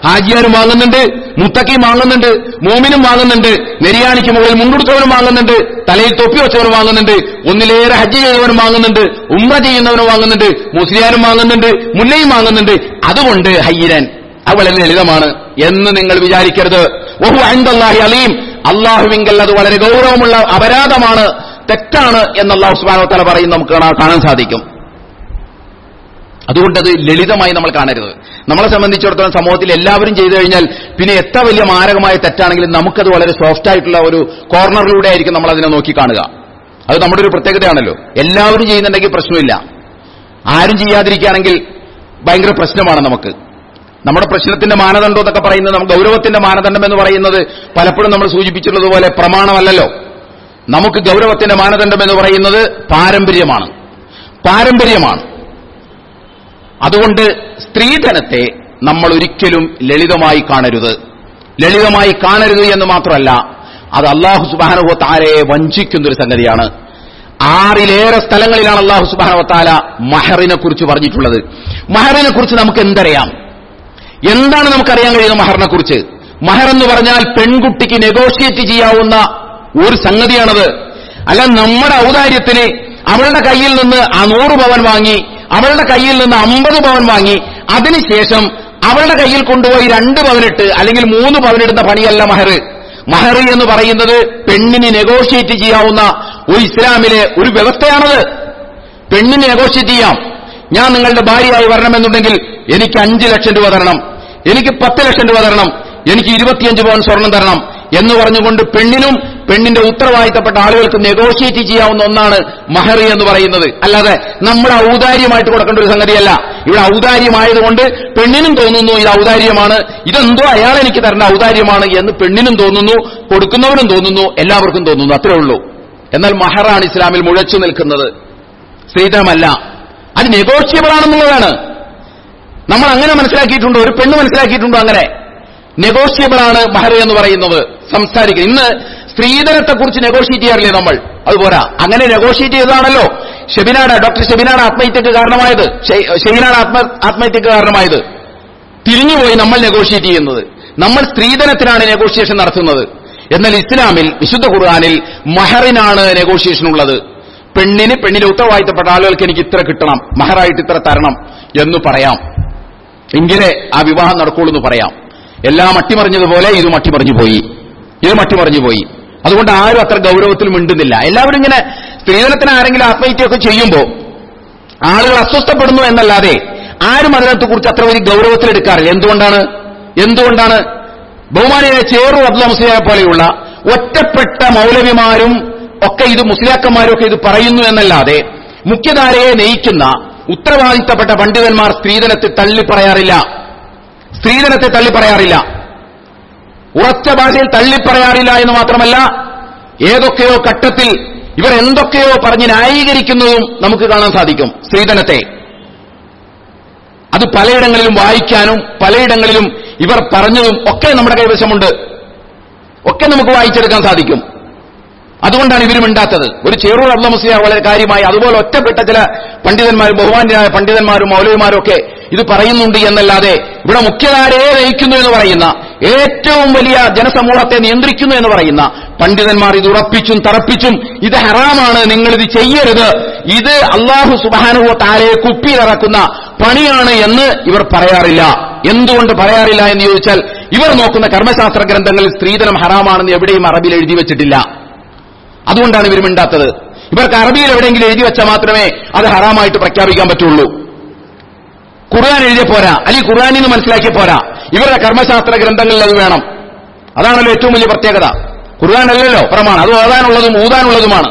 ഹാജിയാരും വാങ്ങുന്നുണ്ട്, മുത്തക്കിയും വാങ്ങുന്നുണ്ട്, മോമിനും വാങ്ങുന്നുണ്ട്, നെരിയാണിക്ക് മുകളിൽ മുണ്ടുടുത്തവനും വാങ്ങുന്നുണ്ട്, തലയിൽ തൊപ്പി വെച്ചവനും വാങ്ങുന്നുണ്ട്, ഒന്നിലേറെ ഹജ്ജ് ചെയ്തവനും വാങ്ങുന്നുണ്ട്, ഉംറ ചെയ്യുന്നവനും വാങ്ങുന്നുണ്ട്, മുസ്ലിയാരും വാങ്ങുന്നുണ്ട്, മുല്ലയും വാങ്ങുന്നുണ്ട്. അതുകൊണ്ട് ഹയ്യനൻ, അത് വളരെ ലളിതമാണ് എന്ന് നിങ്ങൾ വിചാരിക്കരുത്. വഹു ഇൻദല്ലാഹി അലീം, അള്ളാഹുവിങ്കൽ അത് വളരെ ഗൗരവമുള്ള അപരാധമാണ്, തെറ്റാണ് എന്ന് അല്ലാഹു സുബ്ഹാനഹു വ തആല പറയുന്നത് നമുക്ക് കാണാൻ സാധിക്കും. അതുകൊണ്ടത് ലളിതമായി നമ്മൾ കാണരുത്. നമ്മളെ സംബന്ധിച്ചിടത്തോളം സമൂഹത്തിൽ എല്ലാവരും ചെയ്തു കഴിഞ്ഞാൽ പിന്നെ എത്ര വലിയ മാരകമായ തെറ്റാണെങ്കിലും നമുക്കത് വളരെ സോഫ്റ്റ് ആയിട്ടുള്ള ഒരു കോർണറിലൂടെ ആയിരിക്കും നമ്മൾ അതിനെ നോക്കി കാണുക. അത് നമ്മുടെ ഒരു പ്രത്യേകതയാണല്ലോ. എല്ലാവരും ചെയ്യുന്നുണ്ടെങ്കിൽ പ്രശ്നമില്ല, ആരും ചെയ്യാതിരിക്കുകയാണെങ്കിൽ ഭയങ്കര പ്രശ്നമാണ് നമുക്ക്. നമ്മുടെ പ്രശ്നത്തിന്റെ മാനദണ്ഡം എന്നൊക്കെ പറയുന്നത്, നമുക്ക് ഗൗരവത്തിന്റെ മാനദണ്ഡം എന്ന് പറയുന്നത് പലപ്പോഴും നമ്മൾ സൂചിപ്പിച്ചിട്ടുള്ളതുപോലെ പ്രമാണമല്ലല്ലോ. നമുക്ക് ഗൗരവത്തിന്റെ മാനദണ്ഡം എന്ന് പറയുന്നത് പാരമ്പര്യമാണ്. അതുകൊണ്ട് സ്ത്രീധനത്തെ നമ്മൾ ഒരിക്കലും ലളിതമായി കാണരുത് എന്ന് മാത്രമല്ല, അത് അല്ലാഹു സുബ്ഹാനഹു വ തആലയെ വഞ്ചിക്കുന്നൊരു സംഗതിയാണ്. 6 സ്ഥലങ്ങളിലാണ് അല്ലാഹു സുബ്ഹാനഹു വ തആല മഹറിനെ കുറിച്ച് പറഞ്ഞിട്ടുള്ളത്. മഹറിനെ കുറിച്ച് നമുക്ക് എന്തറിയാം? എന്താണ് നമുക്കറിയാൻ കഴിയുന്നത് മഹറിനെ കുറിച്ച്? മഹർ എന്ന് പറഞ്ഞാൽ പെൺകുട്ടിക്ക് നെഗോഷിയേറ്റ് ചെയ്യാവുന്ന ഒരു സംഗതിയാണത്. അല്ല നമ്മുടെ ഔദാര്യത്തിന് അവളുടെ കയ്യിൽ നിന്ന് ആ 100 പവൻ വാങ്ങി, അവളുടെ കയ്യിൽ നിന്ന് 50 പവൻ വാങ്ങി, അതിനുശേഷം അവളുടെ കയ്യിൽ കൊണ്ടുപോയി 2 പവനിട്ട് അല്ലെങ്കിൽ 3 പവനിടുന്ന പണിയല്ല മഹർ. മഹർ എന്ന് പറയുന്നത് പെണ്ണിന് നെഗോഷിയേറ്റ് ചെയ്യാവുന്ന ഒരു ഇസ്ലാമിലെ ഒരു വ്യവസ്ഥയാണത്. പെണ്ണിന് നെഗോഷിയേറ്റ് ചെയ്യാം. ഞാൻ നിങ്ങളുടെ ഭാര്യയായി വരണമെന്നുണ്ടെങ്കിൽ എനിക്ക് 5 ലക്ഷം രൂപ തരണം, എനിക്ക് 10 ലക്ഷം രൂപ തരണം, എനിക്ക് 25 പവൻ സ്വർണം തരണം എന്ന് പറഞ്ഞുകൊണ്ട് പെണ്ണിനും പെണ്ണിന്റെ ഉത്തരവാദിത്തപ്പെട്ട ആളുകൾക്ക് നെഗോഷിയേറ്റ് ചെയ്യാവുന്ന ഒന്നാണ് മഹർ എന്ന് പറയുന്നത്. അല്ലാതെ നമ്മുടെ ഔദാര്യമായിട്ട് കൊടുക്കേണ്ട ഒരു സംഗതിയല്ല. ഇവിടെ ഔദാര്യമായതുകൊണ്ട് പെണ്ണിനും തോന്നുന്നു ഇത് ഔദാര്യമാണ്, ഇതെന്തോ അയാൾ എനിക്ക് തരേണ്ട ഔദാര്യമാണ് എന്ന് പെണ്ണിനും തോന്നുന്നു, കൊടുക്കുന്നവനും തോന്നുന്നു, എല്ലാവർക്കും തോന്നുന്നു, അത്രേ ഉള്ളൂ. എന്നാൽ മഹറാണ് ഇസ്ലാമിൽ മുഴച്ചു നിൽക്കുന്നത്, സ്ത്രീധനമല്ല. അത് നെഗോഷിയബിൾ ആണെന്നുള്ളതാണ്. നമ്മൾ അങ്ങനെ മനസ്സിലാക്കിയിട്ടുണ്ടോ? ഒരു പെണ്ണ് മനസ്സിലാക്കിയിട്ടുണ്ടോ? അങ്ങനെ നെഗോഷിയബിൾ ആണ് മഹർ എന്ന് പറയുന്നത്. സംസാരിക്കുക ഇന്ന് സ്ത്രീധനത്തെക്കുറിച്ച് നെഗോഷിയേറ്റ് ചെയ്യാറില്ലേ നമ്മൾ? അതുപോരാ, അങ്ങനെ നെഗോഷിയേറ്റ് ചെയ്തതാണല്ലോ ഡോക്ടർ ഷെബിനാട് ആത്മഹത്യക്ക് കാരണമായത്, ഷെയ്നാട് ആത്മഹത്യക്ക് കാരണമായത്. തിരിഞ്ഞുപോയി നമ്മൾ നെഗോഷിയേറ്റ് ചെയ്യുന്നത്. നമ്മൾ സ്ത്രീധനത്തിനാണ് നെഗോഷിയേഷൻ നടത്തുന്നത്. എന്നാൽ ഇസ്ലാമിൽ വിശുദ്ധ ഖുർആനിൽ മഹറിനാണ് നെഗോഷിയേഷൻ ഉള്ളത്. പെണ്ണിന്റെ ഉത്തരവാദിത്തപ്പെട്ട ആളുകൾക്ക് എനിക്ക് ഇത്ര കിട്ടണം, മഹറായിട്ട് ഇത്ര തരണം എന്ന് പറയാം, എങ്കിലേ ആ വിവാഹം നടക്കുള്ളൂ എന്ന് പറയാം. എല്ലാം അട്ടിമറിഞ്ഞതുപോലെ ഇത് മട്ടിമറിഞ്ഞു പോയി. അതുകൊണ്ട് ആരും അത്ര ഗൗരവത്തിൽ മിണ്ടുന്നില്ല. എല്ലാവരും ഇങ്ങനെ സ്ത്രീധനത്തിന് ആരെങ്കിലും ആത്മഹത്യയൊക്കെ ചെയ്യുമ്പോൾ ആളുകൾ അസ്വസ്ഥപ്പെടുന്നു എന്നല്ലാതെ ആരും അതിനകത്തെ കുറിച്ച് അത്ര വലിയ ഗൗരവത്തിലെടുക്കാറില്ല. എന്തുകൊണ്ടാണ്? ബഹുമാനിയായ ചേറു അബ്ദുൽ മുസ്ലിയാരെ പോലെയുള്ള ഒറ്റപ്പെട്ട മൗലവിമാരും ഒക്കെ ഇത്, മുസ്ലിയാക്കന്മാരും ഒക്കെ ഇത് പറയുന്നു എന്നല്ലാതെ മുഖ്യധാരയെ നയിക്കുന്ന ഉത്തരവാദിത്തപ്പെട്ട പണ്ഡിതന്മാർ സ്ത്രീധനത്തെ തള്ളിപ്പറയാറില്ല. ഉറച്ച ഭാഷയിൽ തള്ളിപ്പറയാറില്ല എന്ന് മാത്രമല്ല, ഏതൊക്കെയോ ഘട്ടത്തിൽ ഇവർ എന്തൊക്കെയോ പറഞ്ഞ് ന്യായീകരിക്കുന്നതും നമുക്ക് കാണാൻ സാധിക്കും. സ്ത്രീധനത്തെ അത് പലയിടങ്ങളിലും വായിക്കാനും പലയിടങ്ങളിലും ഇവർ പറഞ്ഞതും ഒക്കെ നമ്മുടെ കൈവശമുണ്ട്, ഒക്കെ നമുക്ക് വായിച്ചെടുക്കാൻ സാധിക്കും. അതുകൊണ്ടാണ് ഇവരും ഉണ്ടാത്തത്. ഒരു ചേറൂർ അബ്ദുൽ മുസ്ലിയാർ വളരെ കാര്യമായി അതുപോലെ ഒറ്റപ്പെട്ട ചില പണ്ഡിതന്മാരും ബഹുമാന്യരായ പണ്ഡിതന്മാരും മൗലവിമാരും ഒക്കെ ഇത് പറയുന്നുണ്ട് എന്നല്ലാതെ ഇവിടെ മുഖ്യധാരയെ നയിക്കുന്നു എന്ന് പറയുന്ന, ഏറ്റവും വലിയ ജനസമൂഹത്തെ നിയന്ത്രിക്കുന്നു എന്ന് പറയുന്ന പണ്ഡിതന്മാർ ഇത് ഉറപ്പിച്ചും തറപ്പിച്ചും ഇത് ഹറാമാണ്, നിങ്ങളിത് ചെയ്യരുത്, ഇത് അല്ലാഹു സുബ്ഹാനഹു വ തആലയെ കുപ്പിയിലിറക്കുന്ന പണിയാണ് എന്ന് ഇവർ പറയാറില്ല. എന്തുകൊണ്ട് പറയാറില്ല എന്ന് ചോദിച്ചാൽ ഇവർ നോക്കുന്ന കർമ്മശാസ്ത്ര ഗ്രന്ഥങ്ങളിൽ സ്ത്രീധനം ഹറാമാണെന്ന് എവിടെയും അറബിയിൽ എഴുതി വെച്ചിട്ടില്ല. അതുകൊണ്ടാണ് ഇവർ മിണ്ടാത്തത്. ഇവർക്ക് അറബിയിൽ എവിടെയെങ്കിലും എഴുതി വെച്ചാൽ മാത്രമേ അത് ഹറാമായിട്ട് പ്രഖ്യാപിക്കാൻ പറ്റുള്ളൂ. ഖുർആൻ എഴുതിയ പോരാ, അല്ലെങ്കിൽ ഖുർആനിൽ നിന്ന് മനസ്സിലാക്കിയ പോരാ, ഇവരുടെ കർമ്മശാസ്ത്ര ഗ്രന്ഥങ്ങളിൽ അത് വേണം. അതാണല്ലോ ഏറ്റവും വലിയ പ്രത്യേകത. ഖുർആൻ അല്ലല്ലോ പ്രമാണം, അത് ഓതാനുള്ളതും ഊതാനുള്ളതുമാണ്.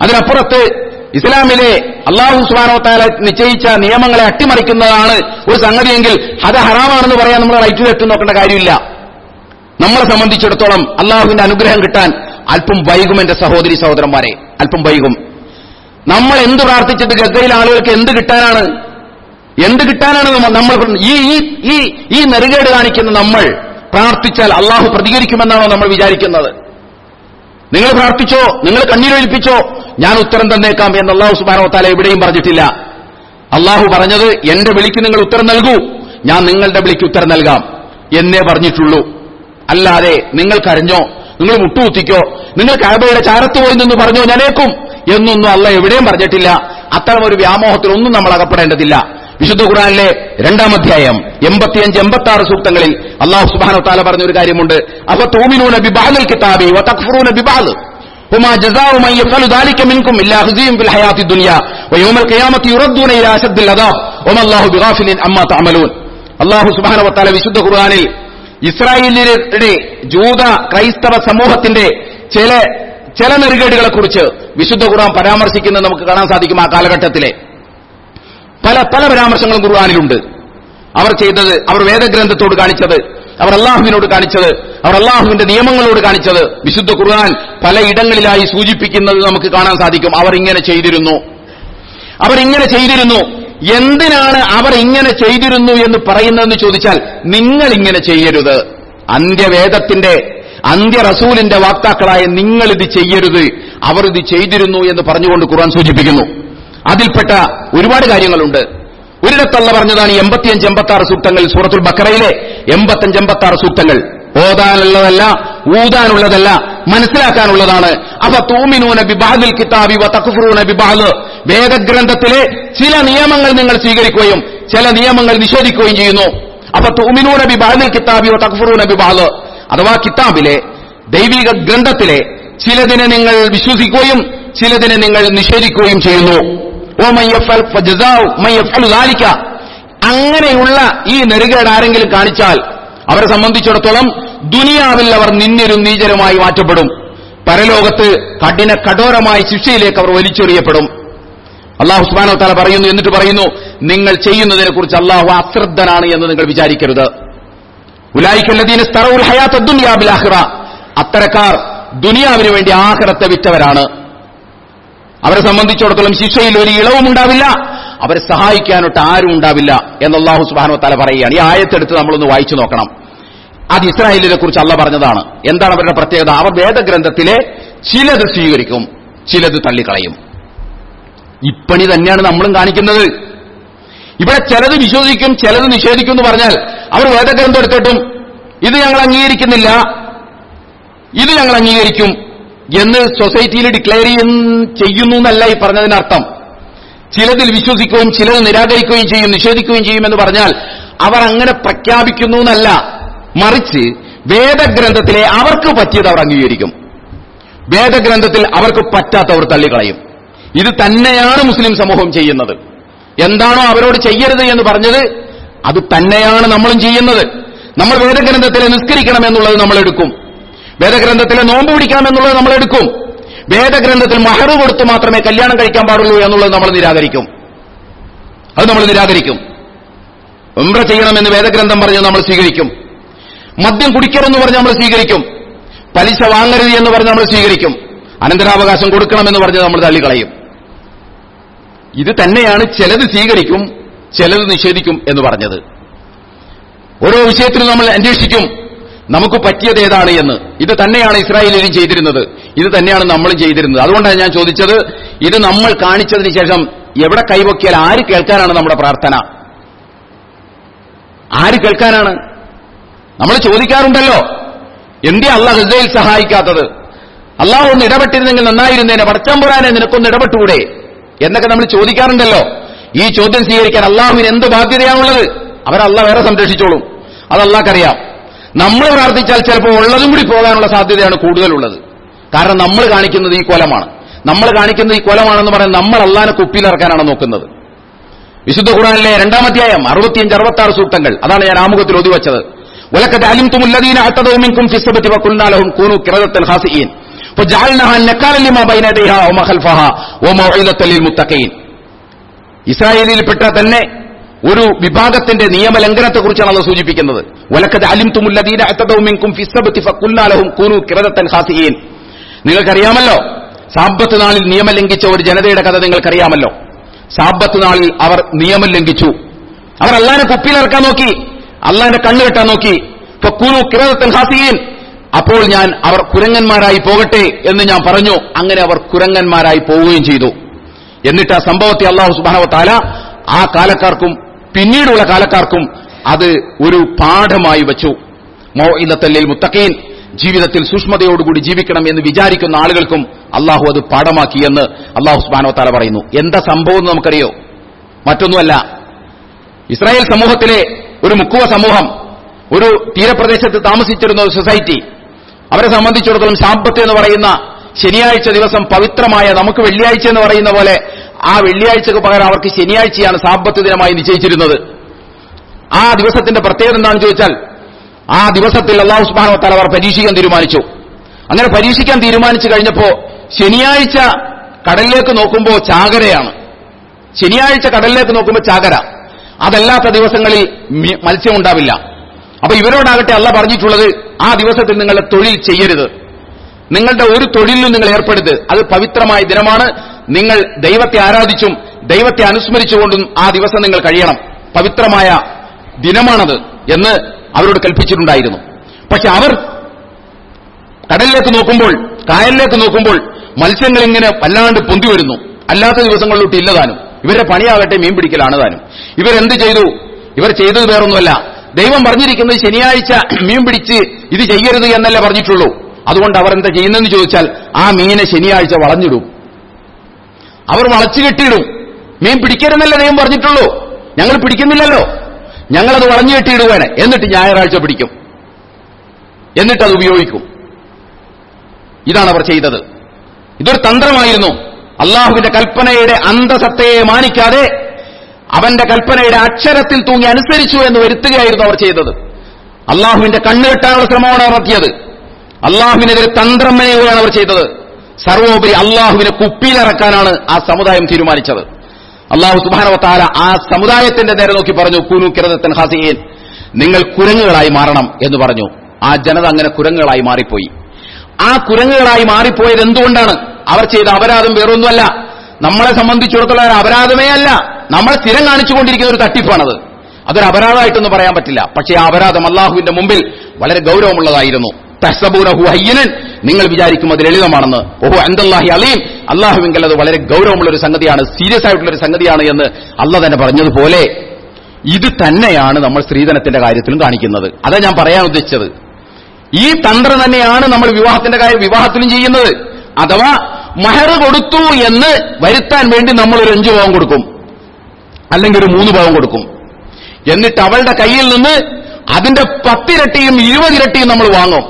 അതിനപ്പുറത്ത് ഇസ്ലാമിലെ അല്ലാഹു സുബ്ഹാനഹു വ തആല നിശ്ചയിച്ച നിയമങ്ങളെ അട്ടിമറിക്കുന്നതാണ് ഒരു സംഗതിയെങ്കിൽ അത് ഹറാമാണെന്ന് പറയാൻ നമ്മൾ റൈറ്റ് തെറ്റ് നോക്കേണ്ട കാര്യമില്ല. നമ്മളെ സംബന്ധിച്ചിടത്തോളം അള്ളാഹുവിന്റെ അനുഗ്രഹം കിട്ടാൻ അല്പം വൈകും. എന്റെ സഹോദരി സഹോദരന്മാരെ, അല്പം വൈകും. നമ്മൾ എന്ത് പ്രാർത്ഥിച്ചിട്ട് ഗസയിലെ ആളുകൾക്ക് എന്ത് കിട്ടാനാണ് നമ്മൾ ഈ നെറുകേട് കാണിക്കുന്ന നമ്മൾ പ്രാർത്ഥിച്ചാൽ അള്ളാഹു പ്രതികരിക്കുമെന്നാണോ നമ്മൾ വിചാരിക്കുന്നത്? നിങ്ങൾ പ്രാർത്ഥിച്ചോ, നിങ്ങൾ കണ്ണീരൊലിപ്പിച്ചോ, ഞാൻ ഉത്തരം തന്നേക്കാം എന്ന് അല്ലാഹു സുബ്ഹാനഹു വ തആല എവിടെയും പറഞ്ഞിട്ടില്ല. അള്ളാഹു പറഞ്ഞത് എന്റെ വിളിക്ക് നിങ്ങൾ ഉത്തരം നൽകൂ, ഞാൻ നിങ്ങളുടെ വിളിക്ക് ഉത്തരം നൽകാം എന്നേ പറഞ്ഞിട്ടുള്ളൂ. അല്ലാതെ നിങ്ങൾ കരഞ്ഞോ, നിങ്ങൾ മുട്ടുകുത്തിക്കോ, നിങ്ങൾ കഅബയുടെ ചാരത്ത് പോയി നിന്ന് പറഞ്ഞോ ഞാനേക്കും എന്നൊന്നും അല്ലാഹു എവിടെയും പറഞ്ഞിട്ടില്ല. അത്തരം ഒരു വ്യാമോഹത്തിലൊന്നും നമ്മൾ അകപ്പെടേണ്ടതില്ല. വിശുദ്ധ ഖുർആനിലെ 2-ാം അധ്യായം 85-86 സൂക്തങ്ങളിൽ അല്ലാഹു സുബ്ഹാനഹു വ തആല പറഞ്ഞ ഒരു കാര്യമുണ്ട്. അഫതൂമിനൂന ബിബഅദിൽ കിതാബി വതക്ഫുറൂന ബിബഅദ് വമാ ജസാഉ മൻ യഫ്അലു ദാലിക മിൻകും ഇല്ലാ ഖിസ്യുൻ ഫിൽ ഹയാത്തി ദുനിയ വയൗമൽ ഖിയാമത്തി യുറദ്ദൂന ഇലാ അശദ്ദിൽ അദാബ് വമല്ലാഹു ബിഗാഫിലിൻ അമ്മാ തഅമലൂൻ. അല്ലാഹു സുബ്ഹാനഹു വ തആല വിശുദ്ധ ഖുർആനിൽ ഇസ്രായേലിയരുടെ ജൂത ക്രൈസ്തവ സമൂഹത്തിന്റെ ചില നെറുകേടുകളെ കുറിച്ച് വിശുദ്ധ ഖുർആൻ പരാമർശിക്കുന്നത് നമുക്ക് കാണാൻ സാധിക്കും. ആ കാലഘട്ടത്തിലെ പല പരാമർശങ്ങളും ഖുർആനിലുണ്ട്. അവർ ചെയ്തത്, അവർ വേദഗ്രന്ഥത്തോട് കാണിച്ചത്, അവർ അള്ളാഹുവിനോട് കാണിച്ചത്, അവർ അള്ളാഹുവിന്റെ നിയമങ്ങളോട് കാണിച്ചത് വിശുദ്ധ ഖുർആൻ പലയിടങ്ങളിലായി സൂചിപ്പിക്കുന്നത് നമുക്ക് കാണാൻ സാധിക്കും. അവർ ഇങ്ങനെ ചെയ്തിരുന്നു. എന്തിനാണ് അവർ ഇങ്ങനെ ചെയ്തിരുന്നു എന്ന് പറയുന്നതെന്ന് ചോദിച്ചാൽ, നിങ്ങൾ ഇങ്ങനെ ചെയ്യരുത്, അന്ത്യവേദത്തിന്റെ അന്ത്യറസൂലിന്റെ വാക്താക്കളായ നിങ്ങൾ ഇത് ചെയ്യരുത്, അവർ ഇത് ചെയ്തിരുന്നു എന്ന് പറഞ്ഞുകൊണ്ട് ഖുർആൻ സൂചിപ്പിക്കുന്നു. അതിൽപ്പെട്ട ഒരുപാട് കാര്യങ്ങളുണ്ട്. ഒരിടത്തല്ല പറഞ്ഞതാണ് 85-86 സൂക്തങ്ങൾ. സൂറത്തുൽ ബഖറയിലെ 85-86 സൂക്തങ്ങൾ ഓതാനുള്ളതല്ല, ഊതാനുള്ളതല്ല, മനസ്സിലാക്കാനുള്ളതാണ്. അഫതൂമിനൂന ബിബഅദിൽ കിതാബി വതക്ഫുറൂന ബിബഅദ്, വേദഗ്രന്ഥത്തിലെ ചില നിയമങ്ങൾ നിങ്ങൾ സ്വീകരിക്കുകയും ചില നിയമങ്ങൾ നിഷേധിക്കുകയും ചെയ്യുന്നു. അഫതൂമിനൂന ബിബഅദിൽ കിതാബി വതക്ഫുറൂന ബിബഅദ്, അഥവാ കിതാബിലെ ദൈവിക ഗ്രന്ഥത്തിലെ ചിലതിനെ നിങ്ങൾ വിശ്വസിക്കുകയും ചിലതിനെ നിങ്ങൾ നിഷേധിക്കുകയും ചെയ്യുന്നു. അങ്ങനെയുള്ള ഈ നെറുകേട് ആരെങ്കിലും കാണിച്ചാൽ അവരെ സംബന്ധിച്ചിടത്തോളം ദുനിയാവിൽ അവർ നിന്ദ്യരും നീചരുമായി മാറ്റപ്പെടും, പരലോകത്ത് കഠോരമായ ശിക്ഷയിലേക്ക് അവർ വലിച്ചെറിയപ്പെടും. അല്ലാഹു സുബ്ഹാനഹു വ തആല പറയുന്നു, എന്നിട്ട് പറയുന്നു, നിങ്ങൾ ചെയ്യുന്നതിനെ കുറിച്ച് അല്ലാഹു അശ്രദ്ധനാണ് എന്ന് നിങ്ങൾ വിചാരിക്കരുത്. ഉലൈകല്ലദീന ഇസ്തറഉൽ ഹയാത്ത ദുനിയാ ബിൽ ആഖിറ, അത്തരക്കാർ ദുനിയാവിന് വേണ്ടി ആഖിറത്തെ വിറ്റവരാണ്. അവരെ സംബന്ധിച്ചിടത്തോളം ശിക്ഷയിൽ ഒരു ഇളവും ഉണ്ടാവില്ല, അവരെ സഹായിക്കാനൊട്ട് ആരും ഉണ്ടാവില്ല എന്ന് അല്ലാഹു സുബ്ഹാനഹു വ തആല പറയുകയാണ്. ഈ ആയത്തെടുത്ത് നമ്മളൊന്ന് വായിച്ചു നോക്കണം. അത് ഇസ്രായേലിനെ കുറിച്ച് അല്ലാഹു പറഞ്ഞതാണ്. എന്താണ് അവരുടെ പ്രത്യേകത? അവർ വേദഗ്രന്ഥത്തിലെ ചിലത് സ്വീകരിക്കും, ചിലത് തള്ളിക്കളയും. ഇപ്പണി തന്നെയാണ് നമ്മളും കാണിക്കുന്നത്. ഇവിടെ ചിലത് വിശ്വസിക്കും, ചിലത് നിഷേധിക്കും എന്ന് പറഞ്ഞാൽ അവർ വേദഗ്രന്ഥം എടുത്തിട്ടും ഇത് ഞങ്ങൾ അംഗീകരിക്കുന്നില്ല, ഇത് ഞങ്ങൾ അംഗീകരിക്കും എന്ന് സൊസൈറ്റിയിൽ ഡിക്ലെയർ ചെയ്യുന്നു എന്നല്ല ഈ പറഞ്ഞതിനർത്ഥം. ചിലതിൽ വിശ്വസിക്കുകയും ചിലത് നിരാകരിക്കുകയും ചെയ്യും, നിഷേധിക്കുകയും ചെയ്യുമെന്ന് പറഞ്ഞാൽ അവർ അങ്ങനെ പ്രഖ്യാപിക്കുന്നു എന്നല്ല, മറിച്ച് വേദഗ്രന്ഥത്തിലെ അവർക്ക് പറ്റിയത് അവർ അംഗീകരിക്കും, വേദഗ്രന്ഥത്തിൽ അവർക്ക് പറ്റാത്തവർ തള്ളിക്കളയും. ഇത് തന്നെയാണ് മുസ്ലിം സമൂഹം ചെയ്യുന്നത്. എന്താണോ അവരോട് ചെയ്യരുത് എന്ന് പറഞ്ഞത് അത് തന്നെയാണ് നമ്മളും ചെയ്യുന്നത്. നമ്മൾ വേദഗ്രന്ഥത്തിലെ നിസ്കരിക്കണമെന്നുള്ളത് നമ്മൾ എടുക്കും, വേദഗ്രന്ഥത്തിലെ നോമ്പ് പിടിക്കണമെന്നുള്ളത് നമ്മൾ എടുക്കും, വേദഗ്രന്ഥത്തിൽ മഹർ കൊടുത്ത് മാത്രമേ കല്യാണം കഴിക്കാൻ പാടുള്ളൂ എന്നുള്ളത് നമ്മൾ നിരാകരിക്കും. ഉംറ ചെയ്യണമെന്ന് വേദഗ്രന്ഥം പറഞ്ഞ് നമ്മൾ സ്വീകരിക്കും, മദ്യം കുടിക്കരുതെന്ന് പറഞ്ഞ് നമ്മൾ സ്വീകരിക്കും, പലിശ വാങ്ങരുത് എന്ന് പറഞ്ഞ് നമ്മൾ സ്വീകരിക്കും, അനന്തരാവകാശം കൊടുക്കണമെന്ന് പറഞ്ഞ് നമ്മൾ തള്ളിക്കളയും. ഇത് തന്നെയാണ് ചിലത് സ്വീകരിക്കും ചിലത് നിഷേധിക്കും എന്ന് പറഞ്ഞത്. ഓരോ വിഷയത്തിലും നമ്മൾ അന്വേഷിക്കും നമുക്ക് പറ്റിയത് ഏതാണ് എന്ന്. ഇത് തന്നെയാണ് ഇസ്രായേലിലും ചെയ്തിരുന്നത്, ഇത് തന്നെയാണ് നമ്മളും ചെയ്തിരുന്നത്. അതുകൊണ്ടാണ് ഞാൻ ചോദിച്ചത്, ഇത് നമ്മൾ കാണിച്ചതിന് ശേഷം എവിടെ കൈവക്കിയാൽ ആര് കേൾക്കാനാണ് നമ്മുടെ പ്രാർത്ഥന? ആര് കേൾക്കാനാണ്? നമ്മൾ ചോദിക്കാറുണ്ടല്ലോ, എന്തേ അള്ളാഹ് ഗസയിൽ സഹായിക്കാത്തത്? അള്ളാഹ് ഒന്ന് ഇടപെട്ടിരുന്നെങ്കിൽ നന്നായിരുന്നേനെ, പടച്ചമ്പുരാനെ നിനക്കൊന്ന് ഇടപെട്ടുകൂടെ എന്നൊക്കെ നമ്മൾ ചോദിക്കാറുണ്ടല്ലോ. ഈ ചോദ്യം സ്വീകരിക്കാൻ അള്ളാഹുവിന് എന്ത് ബാധ്യതയാണുള്ളത്? അവരല്ലാഹ് വേറെ സംരക്ഷിച്ചോളും, അത് അള്ളാഹ്ക്കറിയാം. നമ്മൾ പ്രാർത്ഥിച്ചാൽ ചിലപ്പോൾ ഉള്ളതും കൂടി പോകാനുള്ള സാധ്യതയാണ് കൂടുതലുള്ളത്. കാരണം നമ്മൾ കാണിക്കുന്നത് ഈ കൊലമാണ്. നമ്മൾ കാണിക്കുന്നത് ഈ കൊലമാണെന്ന് പറയുന്നത് നമ്മൾ അള്ളാനെ കുപ്പിയിലിറക്കാനാണ് നോക്കുന്നത്. വിശുദ്ധ ഖുർആനിലെ 2-ാം അധ്യായം 65-66 സൂക്തങ്ങൾ, അതാണ് ഞാൻ ആമുഖത്തിൽ ഓതി വച്ചത്. വലഖദ് അലിംതുമുല്ലദീന അഅതദൂ മിൻകും ഫിസ്സബതി വഖുൽനാ ലഹും കൂനൂ ഖിറദത്തൻ ഖാസിഈൻ ഫജഅൽനാഹാ നകാലൻ ലിമാ ബൈന യദൈഹാ വമാ ഖൽഫഹാ വമൗഇദത്തൻ ലിൽമുത്തഖീൻ. ഇസ്രായേലിൽപ്പെട്ട തന്നെ ഒരു വിഭാഗത്തിന്റെ നിയമലംഘനത്തെക്കുറിച്ചാണ് അല്ലാഹു സൂചിപ്പിക്കുന്നത്. വലഖദ് അലിംതുമുല്ലദീന അഅതദൂ മിൻകും ഫിസ്സബതി ഫഖുൽനാ ലഹും കൂനൂ ഖിറദത്തൻ ഖാസിഈൻ. നിങ്ങൾക്കറിയാമല്ലോ, സാബത്ത് നാളിൽ നിയമം ലംഘിച്ച ഒരു ജനതയുടെ കഥ നിങ്ങൾക്കറിയാമല്ലോ. സാബത്ത് നാളിൽ അവർ നിയമം ലംഘിച്ചു. അവർ അള്ളാഹിനെ കുപ്പിയിലിറക്കാൻ നോക്കി, അള്ളാഹിന്റെ കണ്ണ് കെട്ടാൻ നോക്കി. ഫഖൂനു ഖിറദത്തൻ ഖാസിഈൻ. അപ്പോൾ ഞാൻ അവർ കുരങ്ങന്മാരായി പോകട്ടെ എന്ന് ഞാൻ പറഞ്ഞു. അങ്ങനെ അവർ കുരങ്ങന്മാരായി പോവുകയും ചെയ്തു. എന്നിട്ട് ആ സംഭവത്തെ അല്ലാഹു സുബ്ഹാനഹു വ തആല ആ കാലക്കാർക്കും പിന്നീടുള്ള കാലക്കാർക്കും അത് ഒരു പാഠമായി വെച്ചു. മൗഇദത്തൻ ലിൽ മുത്തഖീൻ, ജീവിതത്തിൽ സൂക്ഷ്മതയോടുകൂടി ജീവിക്കണം എന്ന് വിചാരിക്കുന്ന ആളുകൾക്കും അള്ളാഹു അത് പാഠമാക്കി എന്ന് അള്ളാഹു സുബ്ഹാനഹു വ തആല പറയുന്നു. എന്താ സംഭവം എന്ന് നമുക്കറിയോ? മറ്റൊന്നുമല്ല, ഇസ്രായേൽ സമൂഹത്തിലെ ഒരു മുക്കുവ സമൂഹം, ഒരു തീരപ്രദേശത്ത് താമസിച്ചിരുന്ന ഒരു സൊസൈറ്റി, അവരെ സംബന്ധിച്ചിടത്തോളം സാബത്ത് എന്ന് പറയുന്ന ശനിയാഴ്ച ദിവസം പവിത്രമായ, നമുക്ക് വെള്ളിയാഴ്ച എന്ന് പറയുന്ന പോലെ ആ വെള്ളിയാഴ്ചക്ക് പകരം അവർക്ക് ശനിയാഴ്ചയാണ് സാബത്ത് ദിനമായി നിശ്ചയിച്ചിരുന്നത്. ആ ദിവസത്തിന്റെ പ്രത്യേകത എന്താണെന്ന് ചോദിച്ചാൽ, ആ ദിവസത്തിൽ അല്ലാഹു സുബ്ഹാനഹു വ തആല അവർ പരീക്ഷിക്കാൻ തീരുമാനിച്ചു. അങ്ങനെ പരീക്ഷിക്കാൻ തീരുമാനിച്ചു കഴിഞ്ഞപ്പോ ശനിയാഴ്ച കടലിലേക്ക് നോക്കുമ്പോൾ ചാകരയാണ്. ശനിയാഴ്ച കടലിലേക്ക് നോക്കുമ്പോൾ ചാകര. അതല്ലാത്ത ദിവസങ്ങളിൽ മത്സ്യം ഉണ്ടാവില്ല. അപ്പൊ ഇവരോടാകട്ടെ അല്ലാഹു പറഞ്ഞിട്ടുള്ളത്, ആ ദിവസത്തിൽ നിങ്ങളുടെ തൊഴിൽ ചെയ്യരുത്, നിങ്ങളുടെ ഒരു തൊഴിലിലും നിങ്ങൾ ഏർപ്പെടരുത്. അത് പവിത്രമായ ദിനമാണ്. നിങ്ങൾ ദൈവത്തെ ആരാധിച്ചും ദൈവത്തെ അനുസ്മരിച്ചുകൊണ്ടും ആ ദിവസം നിങ്ങൾ കഴിയണം. പവിത്രമായ ദിനമാണത് എന്ന് അവരോട് കൽപ്പിച്ചിട്ടുണ്ടായിരുന്നു. പക്ഷെ അവർ കടലിലേക്ക് നോക്കുമ്പോൾ, കായലിലേക്ക് നോക്കുമ്പോൾ മത്സ്യങ്ങൾ ഇങ്ങനെ വല്ലാണ്ട് പൊന്തി വരുന്നു. അല്ലാത്ത ദിവസങ്ങളിലോട്ട് ഇല്ലതാനും. ഇവരുടെ പണിയാകട്ടെ മീൻ പിടിക്കലാണ് താനും. ഇവരെന്ത് ചെയ്തു? ഇവർ ചെയ്തത് വേറൊന്നുമല്ല, ദൈവം പറഞ്ഞിരിക്കുന്നത് ശനിയാഴ്ച മീൻ പിടിച്ച് ഇത് ചെയ്യരുത് എന്നല്ലേ പറഞ്ഞിട്ടുള്ളൂ. അതുകൊണ്ട് അവർ എന്താ ചെയ്യുന്നതെന്ന് ചോദിച്ചാൽ, ആ മീനെ ശനിയാഴ്ച വളഞ്ഞിടും. അവർ വളച്ചു കെട്ടിയിടും. മീൻ പിടിക്കരുതെന്നല്ലേ ദൈവം പറഞ്ഞിട്ടുള്ളൂ, ഞങ്ങൾ പിടിക്കുന്നില്ലല്ലോ, ഞങ്ങളത് വളഞ്ഞു കെട്ടിയിടുവാണ്. എന്നിട്ട് ഞായറാഴ്ച പിടിക്കും, എന്നിട്ടത് ഉപയോഗിക്കും. ഇതാണ് അവർ ചെയ്തത്. ഇതൊരു തന്ത്രമായിരുന്നു. അള്ളാഹുവിന്റെ കൽപ്പനയുടെ അന്തസത്തയെ മാനിക്കാതെ അവന്റെ കൽപ്പനയുടെ അക്ഷരത്തിൽ തൂങ്ങി അനുസരിച്ചു എന്ന് വരുത്തുകയായിരുന്നു അവർ ചെയ്തത്. അള്ളാഹുവിന്റെ കണ്ണുകെട്ടാനുള്ള ശ്രമമാണ് അവർ നടത്തിയത്. അള്ളാഹുവിനെതിരെ തന്ത്രം മെനയുകയാണ് അവർ ചെയ്തത്. സർവോപരി അള്ളാഹുവിനെ കുപ്പിയിലിറക്കാനാണ് ആ സമുദായം തീരുമാനിച്ചത്. അള്ളാഹു സുബ്ഹാനഹു വ തആല ആ സമുദായത്തിന്റെ നേരെ നോക്കി പറഞ്ഞു, കൂനൂ ഖിറദത്തൻ ഖാസിഈൻ, നിങ്ങൾ കുരങ്ങുകളായി മാറണം എന്ന് പറഞ്ഞു. ആ ജനത അങ്ങനെ കുരങ്ങുകളായി മാറിപ്പോയി. ആ കുരങ്ങുകളായി മാറിപ്പോയത് എന്തുകൊണ്ടാണ്? അവർ ചെയ്ത അപരാധം വേറൊന്നുമല്ല. നമ്മളെ സംബന്ധിച്ചിടത്തോളം ഒരു അപരാധമേ അല്ല, നമ്മൾ സ്ഥിരം കാണിച്ചുകൊണ്ടിരിക്കുന്ന ഒരു തട്ടിപ്പാണത്. അതൊരു അപരാധമായിട്ടൊന്നും പറയാൻ പറ്റില്ല. പക്ഷേ ആ അപരാധം അള്ളാഹുവിന്റെ മുമ്പിൽ വളരെ ഗൗരവമുള്ളതായിരുന്നു. തഹ്സബൂനഹു ഹയ്യിനൻ, നിങ്ങൾ വിചാരിക്കും അത് ലളിതമാണെന്ന്. ഓഹോ ഇൻദല്ലാഹി അലീം, അള്ളാഹുവിങ്കൽ അത് വളരെ ഗൗരവമുള്ള ഒരു സംഗതിയാണ്, സീരിയസ് ആയിട്ടുള്ള ഒരു സംഗതിയാണ് എന്ന് അള്ളാഹ് തന്നെ പറഞ്ഞതുപോലെ ഇത് തന്നെയാണ് നമ്മൾ സ്ത്രീധനത്തിന്റെ കാര്യത്തിലും കാണിക്കുന്നത്. അതാ ഞാൻ പറയാൻ ഉദ്ദേശിച്ചത്. ഈ തന്ത്രം തന്നെയാണ് നമ്മൾ വിവാഹത്തിലും ചെയ്യുന്നത്. അഥവാ മഹർ കൊടുത്തു എന്ന് വരുത്താൻ വേണ്ടി നമ്മൾ ഒരു 5 പവൻ കൊടുക്കും, അല്ലെങ്കിൽ ഒരു 3 പവൻ കൊടുക്കും. എന്നിട്ട് അവളുടെ കയ്യിൽ നിന്ന് അതിന്റെ 10 ഇരട്ടിയും 20 ഇരട്ടിയും നമ്മൾ വാങ്ങും.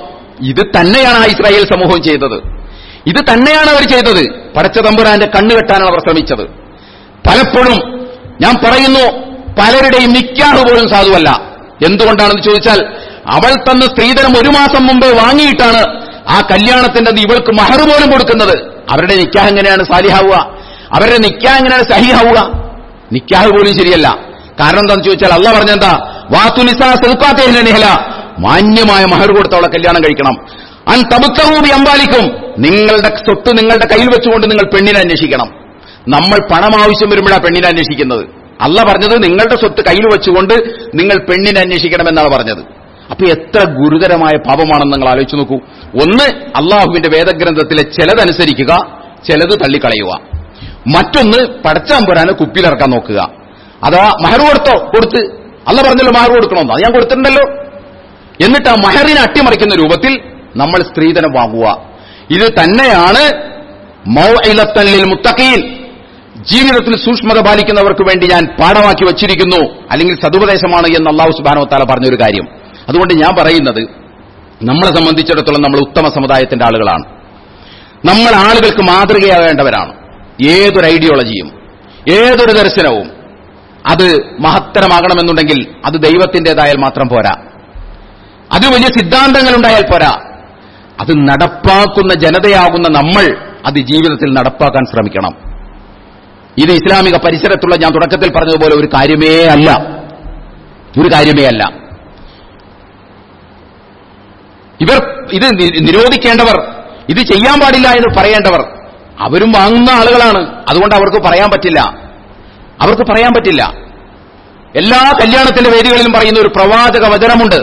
ഇത് തന്നെയാണ് ആ ഇസ്രായേൽ സമൂഹം ചെയ്തത്. ഇത് തന്നെയാണ് അവർ ചെയ്തത്. പടച്ച തമ്പുരാന്റെ കണ്ണുകെട്ടാനാണ് അവർ ശ്രമിച്ചത്. പലപ്പോഴും ഞാൻ പറയുന്നു, പലരുടെയും നിക്കാഹ് പോലും സാധുവല്ല. എന്തുകൊണ്ടാണെന്ന് ചോദിച്ചാൽ, അവൾ തന്ന സ്ത്രീധനം 1 മാസം മുമ്പ് വാങ്ങിയിട്ടാണ് ആ കല്യാണത്തിന്റെ ഇവൾക്ക് മഹർ പോലും കൊടുക്കുന്നത്. അവരുടെ നിക്കാഹ് എങ്ങനെയാണ് സാലിഹാവുക? അവരുടെ നിക്കാഹ് എങ്ങനെയാണ് സഹിഹാവുക? നിക്കാഹ് പോലും ശരിയല്ല. കാരണം എന്താണെന്ന് ചോദിച്ചാൽ, അള്ളാഹ് പറഞ്ഞെന്താ, വാതു നിസാ സദഖാതിഹിന്ന നിഹല, മാന്യമായ മഹർ കൊടുത്തവളെ കല്യാണം കഴിക്കണം. അൻ തബത്തഹു ബി അംവാലിക്കും, നിങ്ങളുടെ സ്വത്ത് നിങ്ങളുടെ കയ്യിൽ വെച്ചുകൊണ്ട് നിങ്ങൾ പെണ്ണിനെ അന്വേഷിക്കണം. നമ്മൾ പണം ആവശ്യം വരുമ്പോഴാണ് പെണ്ണിനെ അന്വേഷിക്കുന്നത്. അള്ളാഹ് പറഞ്ഞത് നിങ്ങളുടെ സ്വത്ത് കയ്യിൽ വെച്ചുകൊണ്ട് നിങ്ങൾ പെണ്ണിനെ അന്വേഷിക്കണമെന്നാണ് പറഞ്ഞത്. അപ്പൊ എത്ര ഗുരുതരമായ പാപമാണെന്ന് നിങ്ങൾ ആലോചിച്ചു നോക്കൂ. ഒന്ന്, അള്ളാഹുവിന്റെ വേദഗ്രന്ഥത്തിലെ ചിലതനുസരിക്കുക, ചിലത് തള്ളിക്കളയുക. മറ്റൊന്ന്, പടച്ചാമ്പുരാനെ കുപ്പിയിലിറക്കാൻ നോക്കുക. അഥവാ മഹർ കൊടുത്ത് അള്ളാഹ് പറഞ്ഞല്ലോ മഹർ കൊടുക്കണമെന്ന്, അത് ഞാൻ കൊടുത്തിട്ടുണ്ടല്ലോ. എന്നിട്ട് ആ മഹറിനെ അട്ടിമറിക്കുന്ന രൂപത്തിൽ നമ്മൾ സ്ത്രീധനം വാങ്ങുക. ഇത് തന്നെയാണ് മൗഇലത്തൻ ലിൽ മുത്തഖീൻ, ജീവിതത്തിൽ സൂക്ഷ്മത പാലിക്കുന്നവർക്ക് വേണ്ടി ഞാൻ പാഠമാക്കി വച്ചിരിക്കുന്നു, അല്ലെങ്കിൽ സതുപദേശമാണ് എന്ന് അല്ലാഹു സുബ്ഹാനഹു വ തആല പറഞ്ഞൊരു കാര്യം. അതുകൊണ്ട് ഞാൻ പറയുന്നത്, നമ്മളെ സംബന്ധിച്ചിടത്തോളം നമ്മൾ ഉത്തമ സമുദായത്തിന്റെ ആളുകളാണ്. നമ്മൾ ആളുകൾക്ക് മാതൃകയാകേണ്ടവരാണ്. ഏതൊരു ഐഡിയോളജിയും ഏതൊരു ദർശനവും അത് മഹത്തരമാകണമെന്നുണ്ടെങ്കിൽ അത് ദൈവത്തിൻ്റെതായാൽ മാത്രം പോരാ, അത് വലിയ സിദ്ധാന്തങ്ങളുണ്ടായാൽ പോരാ, അത് നടപ്പാക്കുന്ന ജനതയാകുന്ന നമ്മൾ അത് ജീവിതത്തിൽ നടപ്പാക്കാൻ ശ്രമിക്കണം. ഇത് ഇസ്ലാമിക പരിസരത്തുള്ള, ഞാൻ തുടക്കത്തിൽ പറഞ്ഞതുപോലെ, ഒരു കാര്യമേ അല്ല. ഇവർ ഇത് നിരോധിക്കേണ്ടവർ, ഇത് ചെയ്യാൻ പാടില്ല എന്ന് പറയേണ്ടവർ അവരും വാങ്ങുന്ന ആളുകളാണ്. അതുകൊണ്ട് അവർക്ക് പറയാൻ പറ്റില്ല. എല്ലാ കല്യാണത്തിന്റെ വേദികളിലും പറയുന്ന ഒരു പ്രവാചക വചനമുണ്ട്.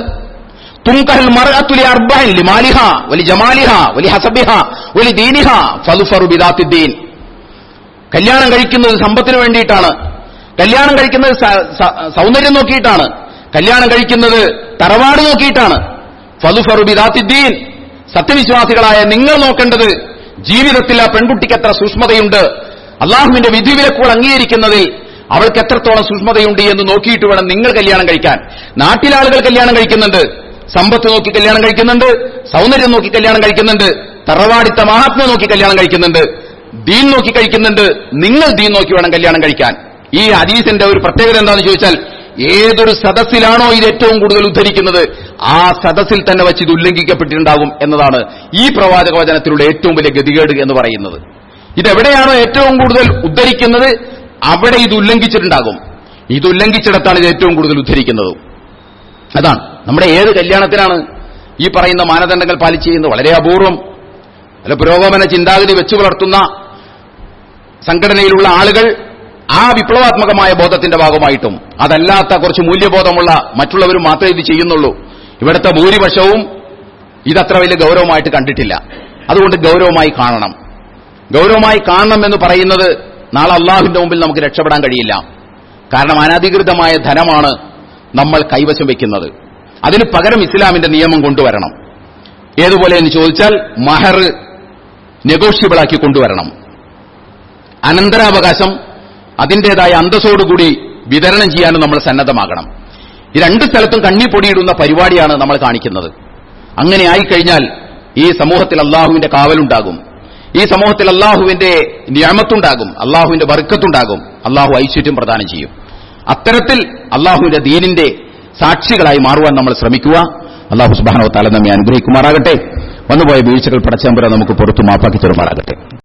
തുൻകഹൽ മർഅത്തു ലിഅർബഇൻ ലിമാലിഹാ വലിജമാലിഹാ വലിഹസബിഹാ വലിദീനിഹാ ഫളുഫറു ബിദാത്തിദ്ദീൻ. കല്യാണം കഴിക്കുന്നത് സമ്പത്തിന് വേണ്ടിയിട്ടാണ്, കല്യാണം കഴിക്കുന്നത് സൗന്ദര്യം നോക്കിയിട്ടാണ്, കല്യാണം കഴിക്കുന്നത് തറവാട് നോക്കിയിട്ടാണ്. ഫളുഫറു ബിദാത്തിദ്ദീൻ, സത്യവിശ്വാസികളായ നിങ്ങൾ നോക്കേണ്ടത് ജീവിതത്തിൽ ആ പെൺകുട്ടിക്ക് എത്ര സൂക്ഷ്മതയുണ്ട്, അള്ളാഹുവിന്റെ വിധിവിലക്കുകൾ അംഗീകരിക്കുന്നതിൽ അവൾക്ക് എത്രത്തോളം സൂക്ഷ്മതയുണ്ട് എന്ന് നോക്കിയിട്ട് വേണം നിങ്ങൾ കല്യാണം കഴിക്കാൻ. നാട്ടിലാളുകൾ കല്യാണം കഴിക്കുന്നുണ്ട്, സമ്പത്ത് നോക്കി കല്യാണം കഴിക്കുന്നുണ്ട്, സൗന്ദര്യം നോക്കി കല്യാണം കഴിക്കുന്നുണ്ട്, തറവാടിത്ത മഹാത്മ്യം നോക്കി കല്യാണം കഴിക്കുന്നുണ്ട്, ദീൻ നോക്കി കഴിക്കുന്നുണ്ട്. നിങ്ങൾ ദീൻ നോക്കി വേണം കല്യാണം കഴിക്കാൻ. ഈ ഹദീസിന്റെ ഒരു പ്രത്യേകത എന്താണെന്ന് ചോദിച്ചാൽ, ഏതൊരു സദസ്സിലാണോ ഇത് ഏറ്റവും കൂടുതൽ ഉദ്ധരിക്കുന്നത് ആ സദസ്സിൽ തന്നെ വെച്ച് ഇത് ഉല്ലംഘിക്കപ്പെട്ടിട്ടുണ്ടാകും എന്നതാണ് ഈ പ്രവാചക വചനത്തിലുള്ള ഏറ്റവും വലിയ ഗതികേട് എന്ന് പറയുന്നത്. ഇതെവിടെയാണോ ഏറ്റവും കൂടുതൽ ഉദ്ധരിക്കുന്നത് അവിടെ ഇത് ഉല്ലംഘിച്ചിട്ടുണ്ടാകും. ഇത് ഉല്ലംഘിച്ചിടത്താണ് ഇത് ഏറ്റവും കൂടുതൽ ഉദ്ധരിക്കുന്നത്. അതാണ് നമ്മുടെ ഏത് കല്യാണത്തിനാണ് ഈ പറയുന്ന മാനദണ്ഡങ്ങൾ പാലിച്ച് ചെയ്യുന്നത്? വളരെ അപൂർവം. അല്ല, പുരോഗമന ചിന്താഗതി വെച്ചു പുലർത്തുന്ന സംഘടനയിലുള്ള ആളുകൾ ആ വിപ്ലവാത്മകമായ ബോധത്തിന്റെ ഭാഗമായിട്ടും അതല്ലാത്ത കുറച്ച് മൂല്യബോധമുള്ള മറ്റുള്ളവരും മാത്രമേ ഇത് ചെയ്യുന്നുള്ളൂ. ഇവിടുത്തെ ഭൂരിപക്ഷവും ഇതത്ര വലിയ ഗൗരവമായിട്ട് കണ്ടിട്ടില്ല. അതുകൊണ്ട് ഗൗരവമായി കാണണം എന്ന് പറയുന്നത് നാളെ അള്ളാഹുവിന്റെ മുമ്പിൽ നമുക്ക് രക്ഷപ്പെടാൻ കഴിയില്ല. കാരണം അനധികൃതമായ ധനമാണ് നമ്മൾ കൈവശം വയ്ക്കുന്നത്. അതിന് പകരം ഇസ്ലാമിന്റെ നിയമം കൊണ്ടുവരണം. ഏതുപോലെ എന്ന് ചോദിച്ചാൽ മഹർ നെഗോഷ്യബിളാക്കി കൊണ്ടുവരണം. അനന്തരാവകാശം അതിന്റേതായ അന്തസ്സോടുകൂടി വിതരണം ചെയ്യാനും നമ്മൾ സന്നദ്ധമാകണം. ഈ രണ്ട് സ്ഥലത്തും കണ്ണി പൊടിയിടുന്ന പരിപാടിയാണ് നമ്മൾ കാണിക്കുന്നത്. അങ്ങനെ ആയിക്കഴിഞ്ഞാൽ ഈ സമൂഹത്തിൽ അള്ളാഹുവിന്റെ കാവലുണ്ടാകും, ഈ സമൂഹത്തിൽ അള്ളാഹുവിന്റെ നിഅമത്തുണ്ടാകും, അള്ളാഹുവിന്റെ ബർക്കത്തുണ്ടാകും, അള്ളാഹു ഐശ്വര്യം പ്രദാനം ചെയ്യും. അത്തരത്തിൽ അള്ളാഹുവിന്റെ ദീനിന്റെ സാക്ഷികളായി മാറുവാൻ നമ്മൾ ശ്രമിക്കുക. അള്ളാഹു സുബ്ഹാനഹു വ തആല നമ്മെ അനുഗ്രഹിക്കുമാറാകട്ടെ. വന്നുപോയ വീഴ്ചകൾ പടച്ചതമ്പുരാൻ നമുക്ക് പുറത്തു മാപ്പാക്കി തരുമാറാകട്ടെ.